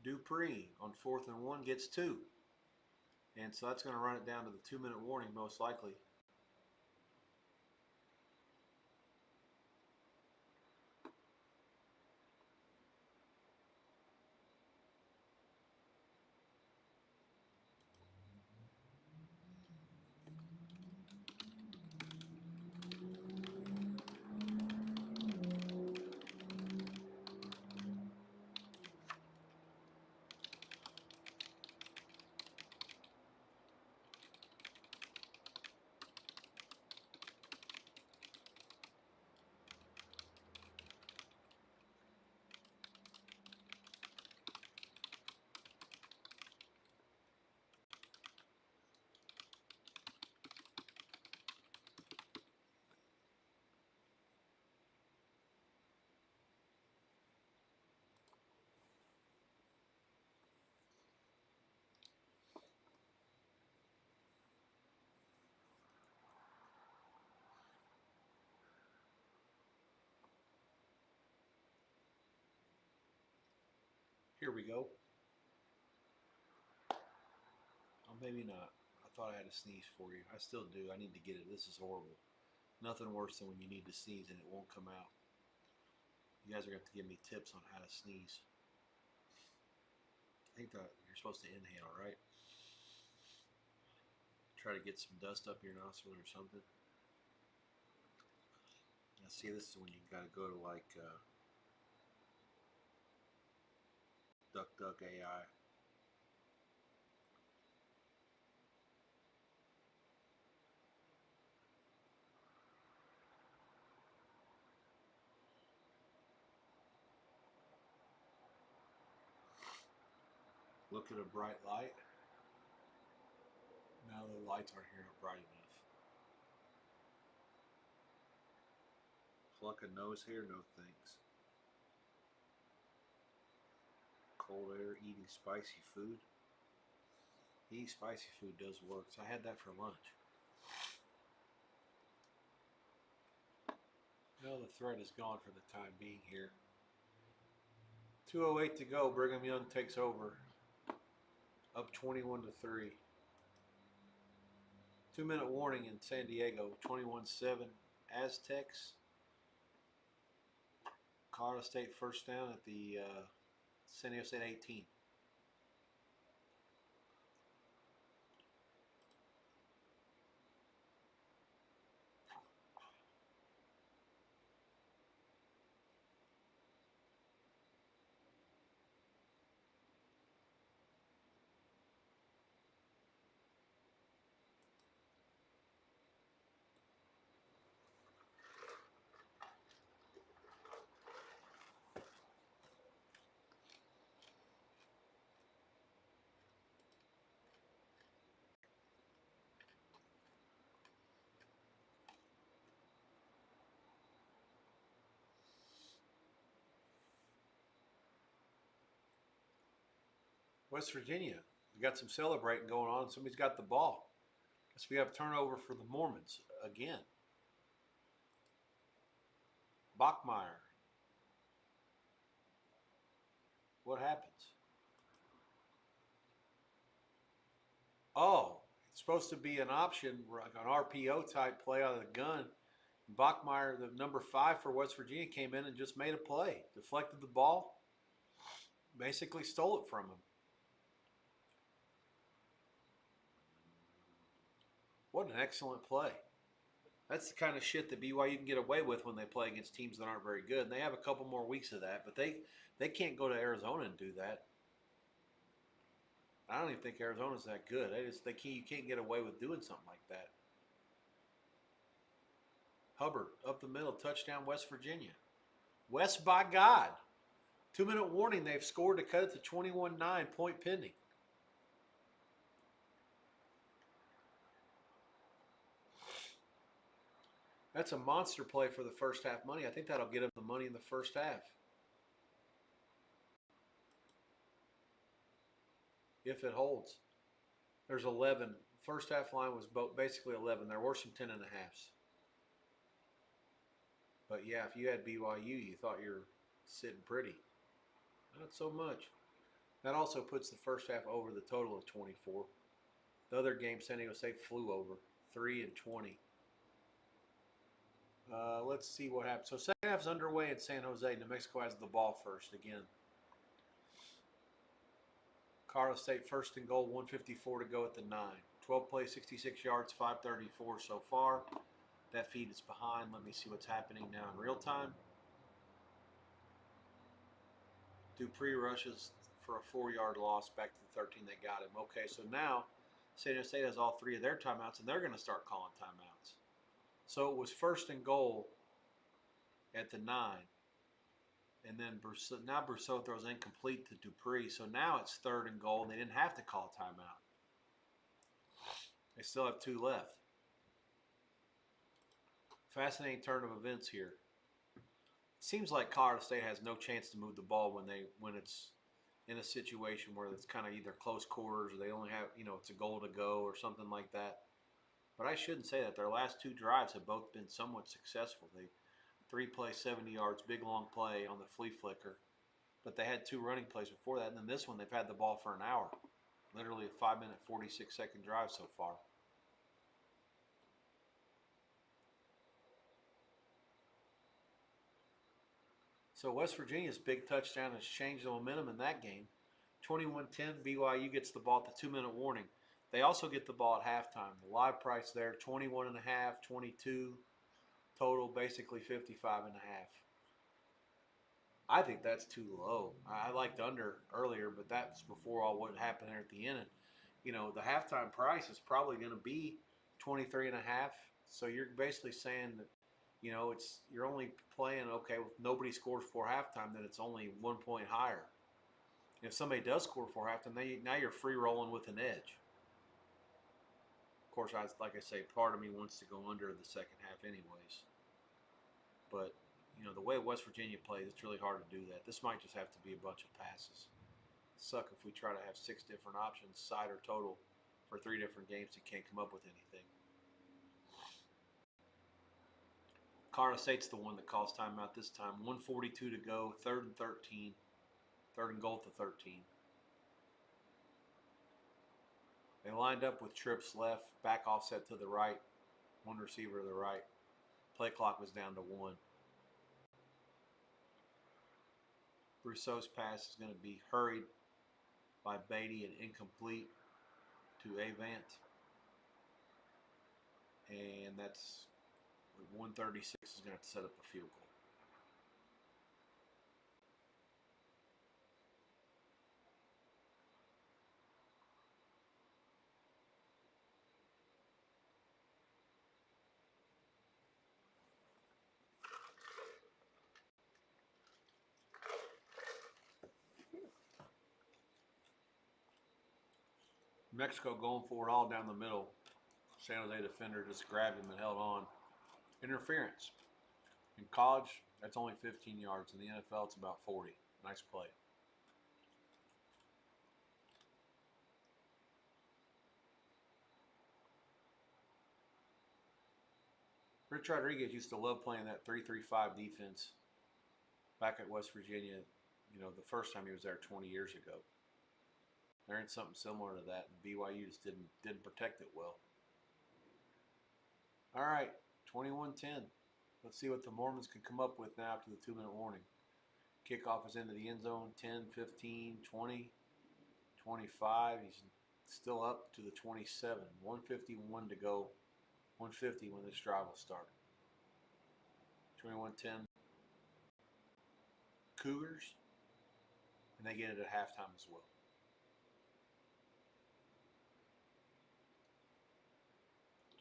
Dupree on 4th and 1 gets 2. And so that's going to run it down to the 2-minute warning most likely. Here we go. Oh, maybe not. I thought I had a sneeze for you. I still do. I need to get it. This is horrible. Nothing worse than when you need to sneeze and it won't come out. You guys are going to have to give me tips on how to sneeze. I think that you're supposed to inhale, right? Try to get some dust up your nostril or something. Now, see, this is when you got to go to like DuckDuck AI. Look at a bright light. Now the lights aren't here bright enough. Pluck a nose hair, no thanks. Cold air, eating spicy food. Eating spicy food does work. So I had that for lunch. No, the threat is gone for the time being here. 2:08 to go. Brigham Young takes over. Up 21-3. 2-minute warning in San Diego. 21-7 Aztecs. Colorado State first down at the San Diego State 18. West Virginia, we got some celebrating going on. Somebody's got the ball. Guess we have turnover for the Mormons again. Bachmeier. What happens? Oh, it's supposed to be an option, like an RPO type play out of the gun. Bachmeier, the number 5 for West Virginia, came in and just made a play. Deflected the ball. Basically stole it from him. What an excellent play. That's the kind of shit that BYU can get away with when they play against teams that aren't very good. And they have a couple more weeks of that, but they can't go to Arizona and do that. I don't even think Arizona's that good. You can't get away with doing something like that. Hubbard up the middle, touchdown West Virginia. West by God. 2-minute warning. They've scored to cut it to 21-9. Point pending. That's a monster play for the first half money. I think that'll get them the money in the first half. If it holds. There's 11. First half line was basically 11. There were some 10.5s. But yeah, if you had BYU, you thought you were sitting pretty. Not so much. That also puts the first half over the total of 24. The other game, San Diego State flew over 3-20. Let's see what happens. So second half's underway in San Jose. New Mexico has the ball first again. Colorado State first and goal, 1:54 to go at the 9. 12 plays, 66 yards, 534 so far. That feed is behind. Let me see what's happening now in real time. Dupree rushes for a 4-yard loss back to the 13. They got him. Okay, so now San Diego State has all 3 of their timeouts, and they're going to start calling timeouts. So it was first and goal at the 9. And then now Brousseau throws incomplete to Dupree. So now it's 3rd and goal, and they didn't have to call a timeout. They still have 2 left. Fascinating turn of events here. It seems like Colorado State has no chance to move the ball when it's in a situation where it's kind of either close quarters or they only have, it's a goal to go or something like that. But I shouldn't say that. Their last 2 drives have both been somewhat successful. They 3 plays, 70 yards, big long play on the flea flicker. but they had 2 running plays before that. And then this one, they've had the ball for an hour. Literally a 5-minute, 46-second drive so far. So West Virginia's big touchdown has changed the momentum in that game. 21-10, BYU gets the ball at the 2-minute warning. They also get the ball at halftime. The live price there, 21.5, 22, total basically 55.5. I think that's too low. I liked under earlier, but that's before all what happened there at the end. And, the halftime price is probably going to be 23.5. So you're basically saying that, you're only playing, okay, if nobody scores before halftime, then it's only 1 point higher. And if somebody does score before halftime, now you're free rolling with an edge. Of course, like I say, part of me wants to go under the second half anyways. But, the way West Virginia plays, it's really hard to do that. This might just have to be a bunch of passes. Suck if we try to have 6 different options, side or total, for 3 different games and can't come up with anything. Colorado State's the one that calls timeout this time. 1:42 to go, 3rd and 13. 3rd and goal to 13. They lined up with trips left, back offset to the right, 1 receiver to the right. Play clock was down to 1. Brousseau's pass is going to be hurried by Beatty and incomplete to Avant. And that's 136 is going to set up a field goal. Mexico going for it all down the middle. San Jose defender just grabbed him and held on. Interference. In college, that's only 15 yards. In the NFL, it's about 40. Nice play. Rich Rodriguez used to love playing that 3-3-5 defense back at West Virginia, the first time he was there 20 years ago. They're in something similar to that, and BYU just didn't protect it well. All right, 21-10. Let's see what the Mormons can come up with now after the 2-minute warning. Kickoff is into the end zone, 10, 15, 20, 25. He's still up to the 27. 1:51 to go. 150 when this drive will start. 21-10. Cougars, and they get it at halftime as well.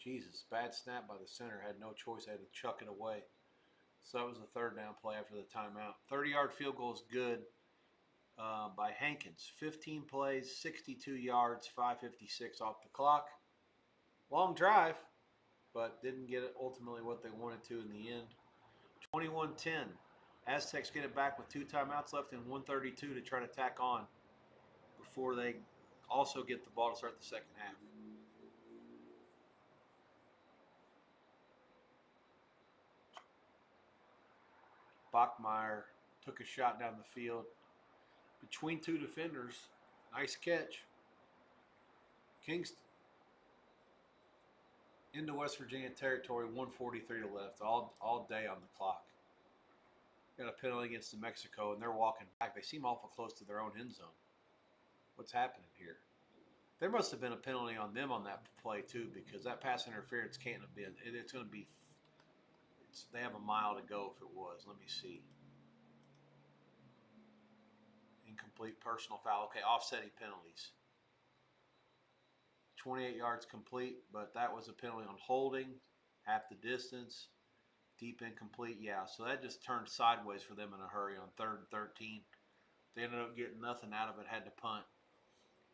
Jesus, bad snap by the center. Had no choice. Had to chuck it away. So that was the 3rd down play after the timeout. 30-yard field goal is good by Hankins. 15 plays, 62 yards, 5:56 off the clock. Long drive, but didn't get it ultimately what they wanted to in the end. 21-10. Aztecs get it back with 2 timeouts left and 1:32 to try to tack on before they also get the ball to start the second half. Bachmeier took a shot down the field between 2 defenders. Nice catch. Kingston into West Virginia territory, 1:43 to left, all day on the clock. Got a penalty against New Mexico, and they're walking back. They seem awful close to their own end zone. What's happening here? There must have been a penalty on them on that play too, because that pass interference can't have been. It's going to be. They have a mile to go if it was. Let me see. Incomplete personal foul. Okay, offsetting penalties. 28 yards complete, but that was a penalty on holding, half the distance, deep incomplete. Yeah, so that just turned sideways for them in a hurry on 3rd and 13. They ended up getting nothing out of it, had to punt.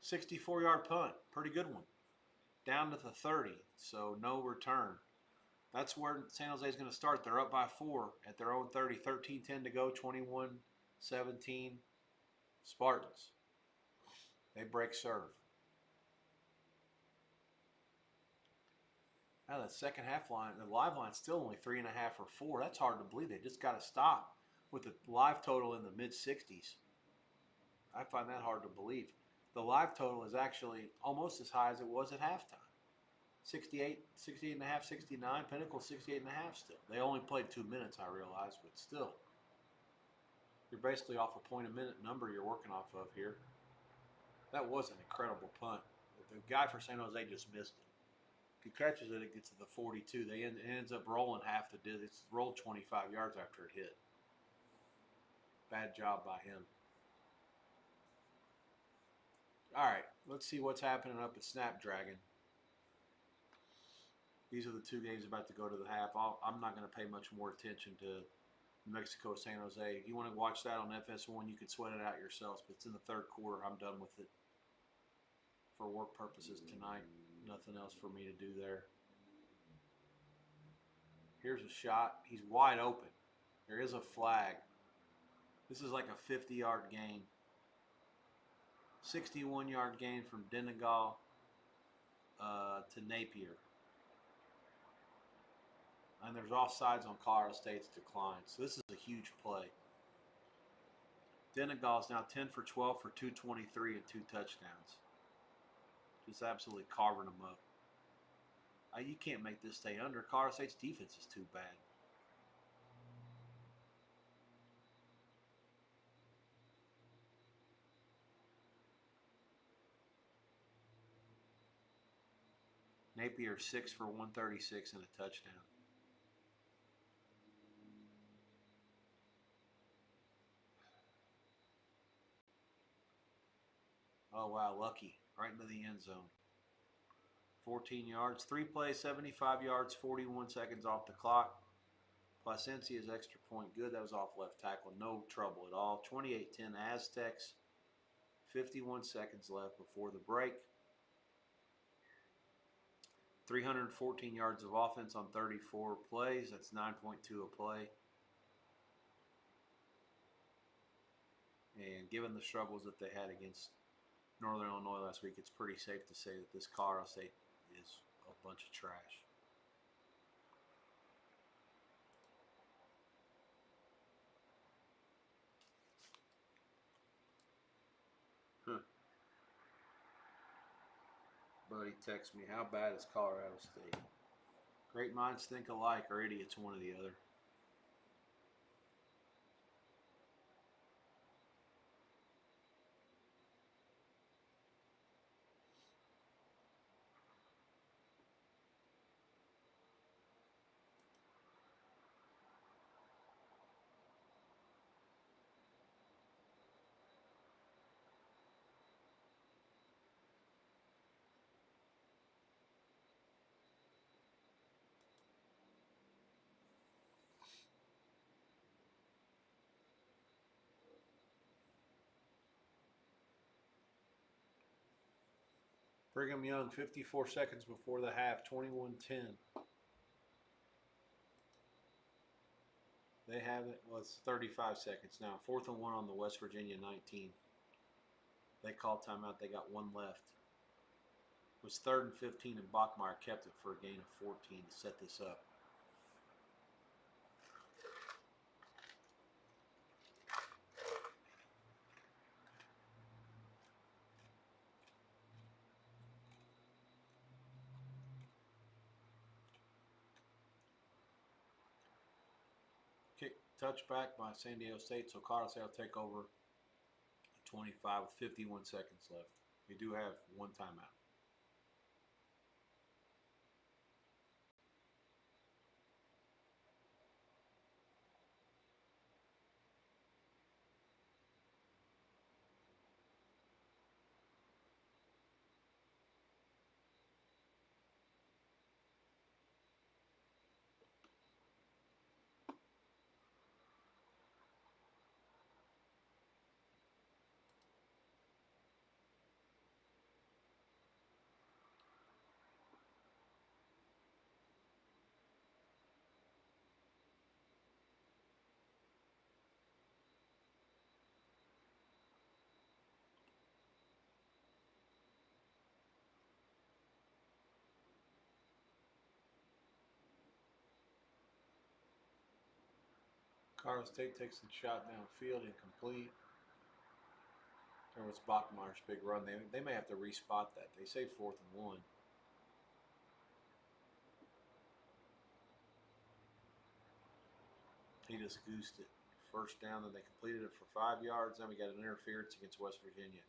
64-yard punt, pretty good one. Down to the 30, so no return. That's where San Jose is going to start. They're up by 4 at their own 30. 13-10 to go, 21-17. Spartans. They break serve. Now the second half line, the live line's still only 3.5 or 4. That's hard to believe. They just got to stop with the live total in the mid-60s. I find that hard to believe. The live total is actually almost as high as it was at halftime. 68 and a half, 69. Pinnacle 68 and a half still. They only played 2 minutes, I realize, but still. You're basically off a point a minute number you're working off of here. That was an incredible punt. The guy for San Jose just missed it. If he catches it, it gets to the 42. It ends up rolling half the distance. It's rolled 25 yards after it hit. Bad job by him. All right, let's see what's happening up at Snapdragon. These are the two games about to go to the half. I'm not going to pay much more attention to Mexico, San Jose. If you want to watch that on FS1, you can sweat it out yourselves. But it's in the third quarter. I'm done with it for work purposes tonight. Nothing else for me to do there. Here's a shot. He's wide open. There is a flag. This is like a 50-yard gain. 61-yard gain from Denegal to Napier. And there's offsides on Colorado State's decline. So this is a huge play. Denegal is now 10 for 12 for 223 and 2 touchdowns. Just absolutely carving them up. You can't make this stay under. Colorado State's defense is too bad. Napier 6 for 136 and a touchdown. Oh, wow, lucky. Right into the end zone. 14 yards. 3 plays, 75 yards, 41 seconds off the clock. Plasencia's extra point good. That was off left tackle. No trouble at all. 28-10 Aztecs. 51 seconds left before the break. 314 yards of offense on 34 plays. That's 9.2 a play. And given the struggles that they had against Northern Illinois last week, it's pretty safe to say that this Colorado State is a bunch of trash. Buddy texts me, how bad is Colorado State? Great minds think alike, or idiots, one or the other. Brigham Young, 54 seconds before the half, 21-10. They have it, well, it's 35 seconds now. 4th and 1 on the West Virginia 19. They called timeout. They got one left. It was 3rd and 15, and Bachmeyer kept it for a gain of 14 to set this up. Kick touchback by San Diego State, so Colorado State will take over at 25 with 51 seconds left. We do have one timeout. Colorado State takes the shot downfield, incomplete. There was Bachmeier's big run. They may have to respot that. They say 4th and 1. He just goosed it. First down, then they completed it for 5 yards. Then we got an interference against West Virginia.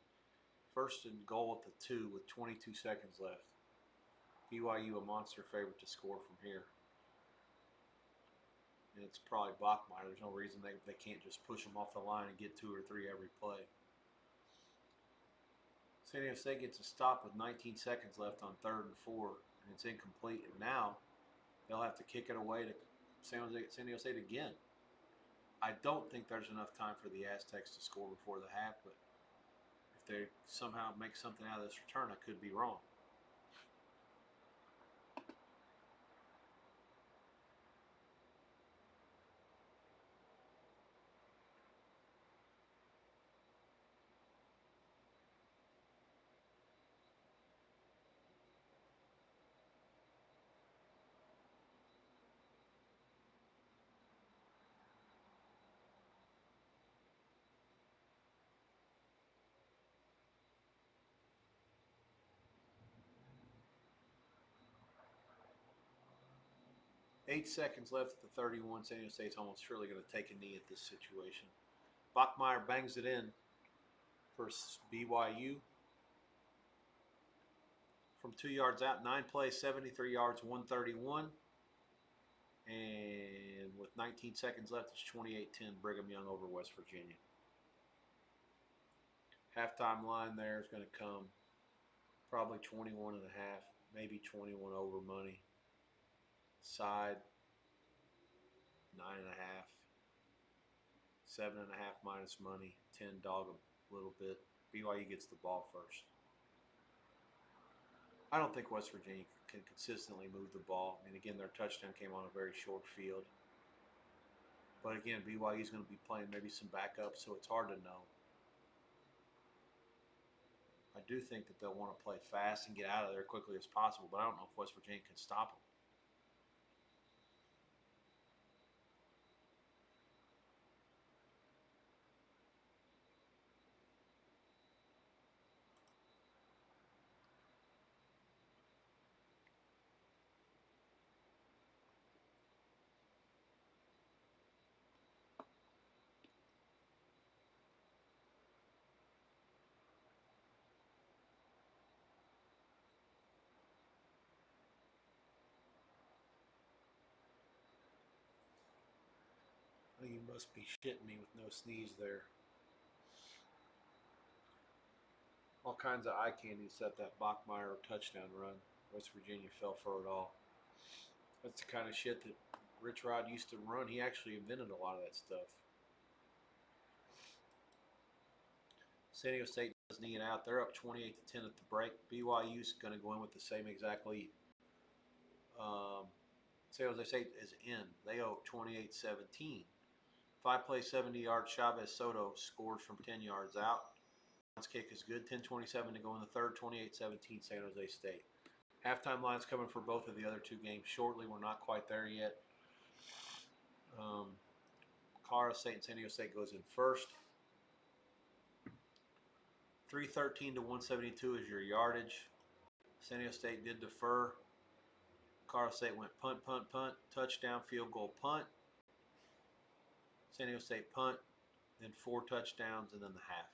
First and goal at the 2 with 22 seconds left. BYU a monster favorite to score from here. And it's probably Bachmeier. There's no reason they can't just push them off the line and get 2 or 3 every play. San Diego State gets a stop with 19 seconds left on 3rd and 4, and it's incomplete. And now they'll have to kick it away to San Diego State again. I don't think there's enough time for the Aztecs to score before the half, but if they somehow make something out of this return, I could be wrong. Eight seconds left at the 31. San Diego State's almost surely going to take a knee at this situation. Bachmeier bangs it in for BYU. From 2 yards out, 9 plays, 73 yards, 131. And with 19 seconds left, it's 28-10 Brigham Young over West Virginia. Halftime line there is going to come probably 21 and a half, maybe 21 over money. Side 9.5, 7.5 minus money, 10 dog a little bit. BYU gets the ball first. I don't think West Virginia can consistently move the ball. I mean, again, their touchdown came on a very short field. But again, BYU is going to be playing maybe some backups, so it's hard to know. I do think that they'll want to play fast and get out of there quickly as possible, but I don't know if West Virginia can stop them. Oh, you must be shitting me with no sneeze there. All kinds of eye candy set that Bachmeier touchdown run. West Virginia fell for it all. That's the kind of shit that Rich Rod used to run. He actually invented a lot of that stuff. San Diego State does knee it out. They're up 28-10 at the break. BYU's going to go in with the same exact lead. San Jose State is in. They owe 28-17. 5 plays, 70 yards. Chavez Soto scores from 10 yards out. Kick is good. 10:27 to go in the third. 28-17 San Jose State. Halftime lines coming for both of the other two games shortly. We're not quite there yet. Colorado State and San Diego State goes in first. 313 to 172 is your yardage. San Diego State did defer. Colorado State went punt, punt, punt, touchdown, field goal, punt. San Diego State punt, then 4 touchdowns, and then the half.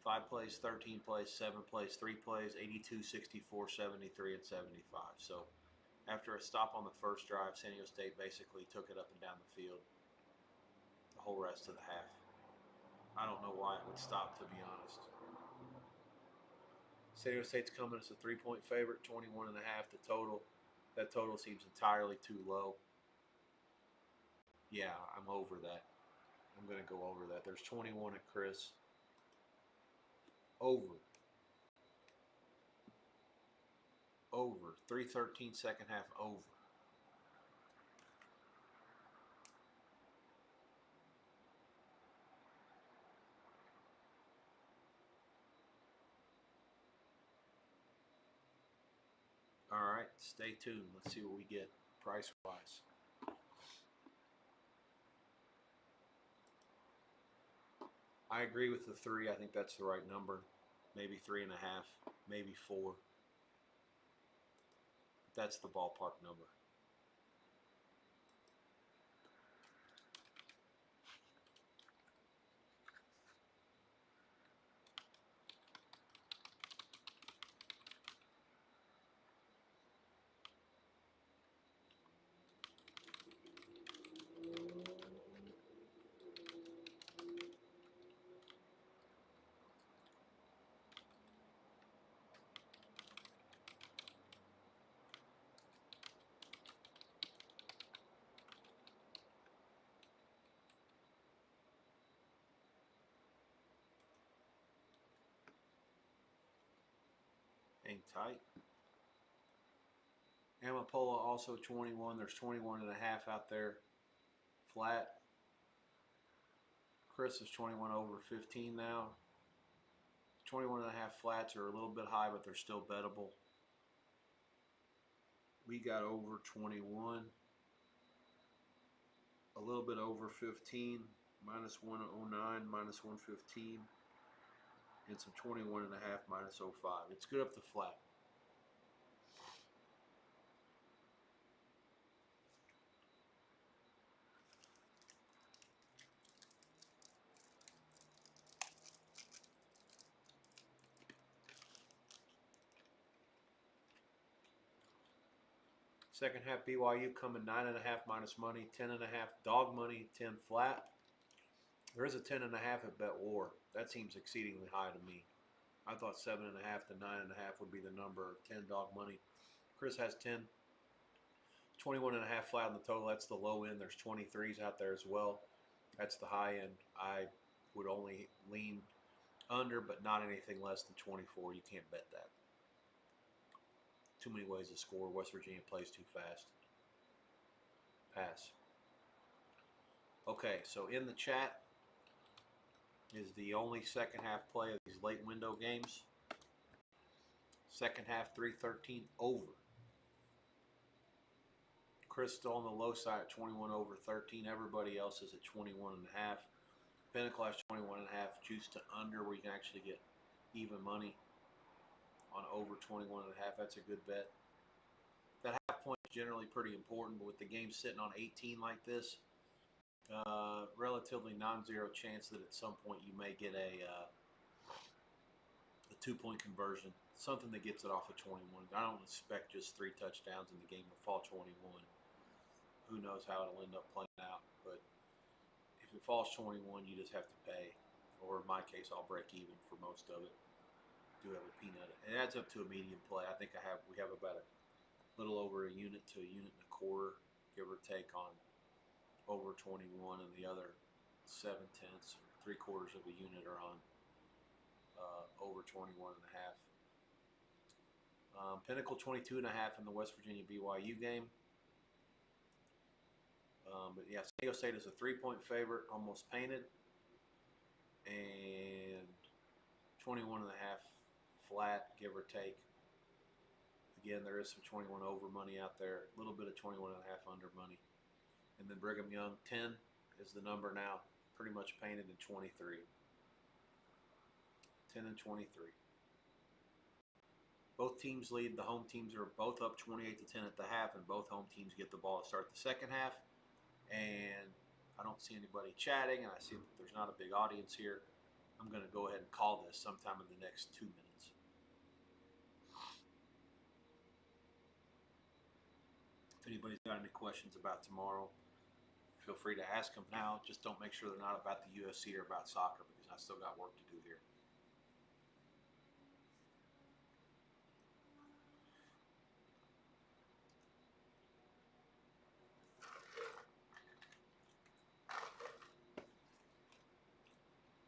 5 plays, 13 plays, 7 plays, 3 plays, 82, 64, 73, and 75. So after a stop on the first drive, San Diego State basically took it up and down the field the whole rest of the half. I don't know why it would stop, to be honest. San Diego State's coming as a 3-point favorite, 21.5 the total. That total seems entirely too low. Yeah, I'm over that. I'm going to go over that. There's 21 at Chris. Over. 313 second half over. All right, stay tuned. Let's see what we get price-wise. I agree with the 3. I think that's the right number. Maybe 3.5, maybe 4. That's the ballpark number. Hang tight. Amapola also 21. There's 21.5 out there flat. Chris is 21 over 15 now. 21.5 flats are a little bit high, but they're still bettable. We got over 21. A little bit over 15. Minus 109, minus 115. And some 21.5, minus 05. It's good up the flat. Second half BYU coming 9.5 minus money, 10.5 dog money, 10 flat. There is a 10.5 at Bet War. That seems exceedingly high to me. I thought 7.5 to 9.5 would be the number. 10 dog money. Chris has 10. 21.5 flat on the total. That's the low end. There's 23s out there as well. That's the high end. I would only lean under, but not anything less than 24. You can't bet that. Too many ways to score. West Virginia plays too fast. Pass. Okay, so in the chat is the only second half play of these late window games. Second half 313 over. Chris still on the low side at 21 over 13. Everybody else is at 21.5. Pinnacle has 21.5. Juice to under, where you can actually get even money on over 21.5. That's a good bet. That half point is generally pretty important, but with the game sitting on 18 like this, relatively non-zero chance that at some point you may get a 2-point conversion, something that gets it off of 21. I don't expect just 3 touchdowns and the game will fall 21. Who knows how it'll end up playing out, but if it falls 21, you just have to pay, or in my case, I'll break even for most of it. Do have a peanut. It adds up to a medium play. I think we have about a little over a unit to a unit and a quarter, give or take, on over 21, and the other 7/10 or 3/4 of a unit are on over 21.5. Pinnacle 22.5 in the West Virginia BYU game. But yeah, San Diego State is a 3-point favorite, almost painted, and 21.5 flat, give or take. Again, there is some 21 over money out there, a little bit of 21.5 under money. And then Brigham Young, 10 is the number now, pretty much painted in 23. 10 and 23. Both teams lead. The home teams are both up 28-10 at the half, and both home teams get the ball to start the second half. And I don't see anybody chatting, and I see that there's not a big audience here. I'm going to go ahead and call this sometime in the next 2 minutes. If anybody's got any questions about tomorrow, feel free to ask them now. Just don't make sure they're not about the UFC or about soccer, because I still got work to do here.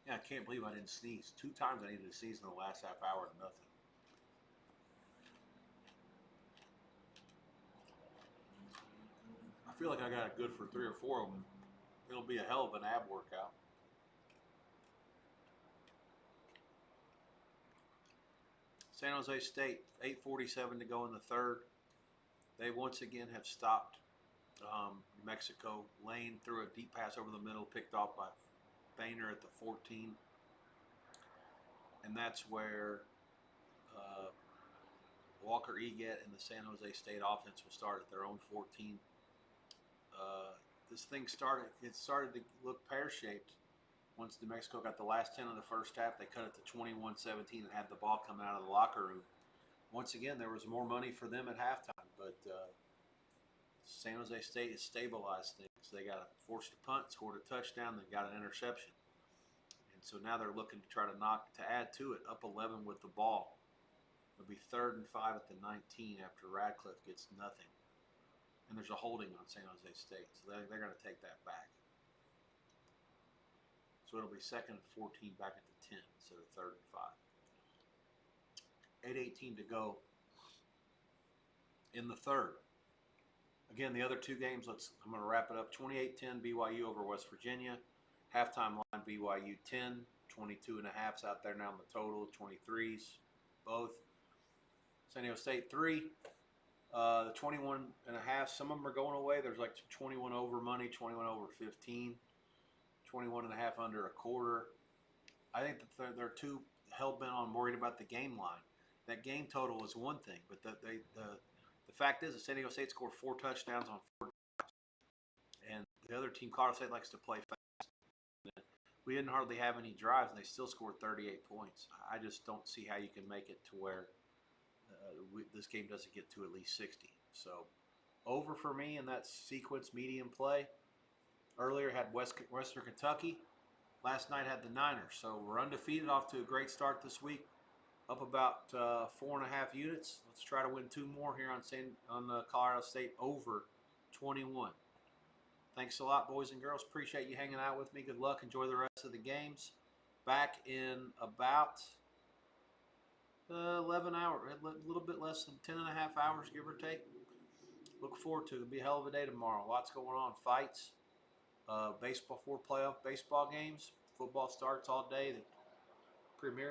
Yeah, I can't believe I didn't sneeze. 2 times I needed to sneeze in the last half hour and nothing. I feel like I got it good for 3 or 4 of them. It'll be a hell of an ab workout. San Jose State, 8:47 to go in the third. They once again have stopped Mexico. Lane threw a deep pass over the middle, picked off by Feiner at the 14. and that's where Walker Eget and the San Jose State offense will start at their own 14. This thing started. It started to look pear-shaped once New Mexico got the last 10 of the first half. They cut it to 21-17 and had the ball coming out of the locker room. Once again, there was more money for them at halftime, but San Jose State has stabilized things. They got forced a punt, scored a touchdown, then got an interception. And so now they're looking to try to add to it, up 11 with the ball. It'll be 3rd and 5 at the 19 after Radcliffe gets nothing. And there's a holding on San Jose State, so they're going to take that back. So it'll be 2nd and 14 back at the 10 instead of 3rd and 5. 8:18 to go in the third. Again, the other two games, I'm going to wrap it up. 28-10 BYU over West Virginia. Halftime line BYU 10, 22.5's out there now in the total, 23s both. San Diego State 3. The 21.5, some of them are going away. There's like 21 over money, 21 over 15, 21.5 under a quarter. I think that they're too hell-bent on worried about the game line. That game total is one thing, but the fact is that San Diego State scored 4 touchdowns on 4 drives. And the other team, Colorado State, likes to play fast. We didn't hardly have any drives, and they still scored 38 points. I just don't see how you can make it to where this game doesn't get to at least 60. So over for me in that sequence, medium play. Earlier had Western Kentucky. Last night had the Niners. So we're undefeated, off to a great start this week. Up about 4.5 units. Let's try to win 2 more here on Colorado State over 21. Thanks a lot, boys and girls. Appreciate you hanging out with me. Good luck. Enjoy the rest of the games. Back in about 11 hours, a little bit less than 10.5 hours, give or take. Look forward to it. It'll be a hell of a day tomorrow. Lots going on. Fights, baseball, 4 playoff baseball games. Football starts all day. The Premier League.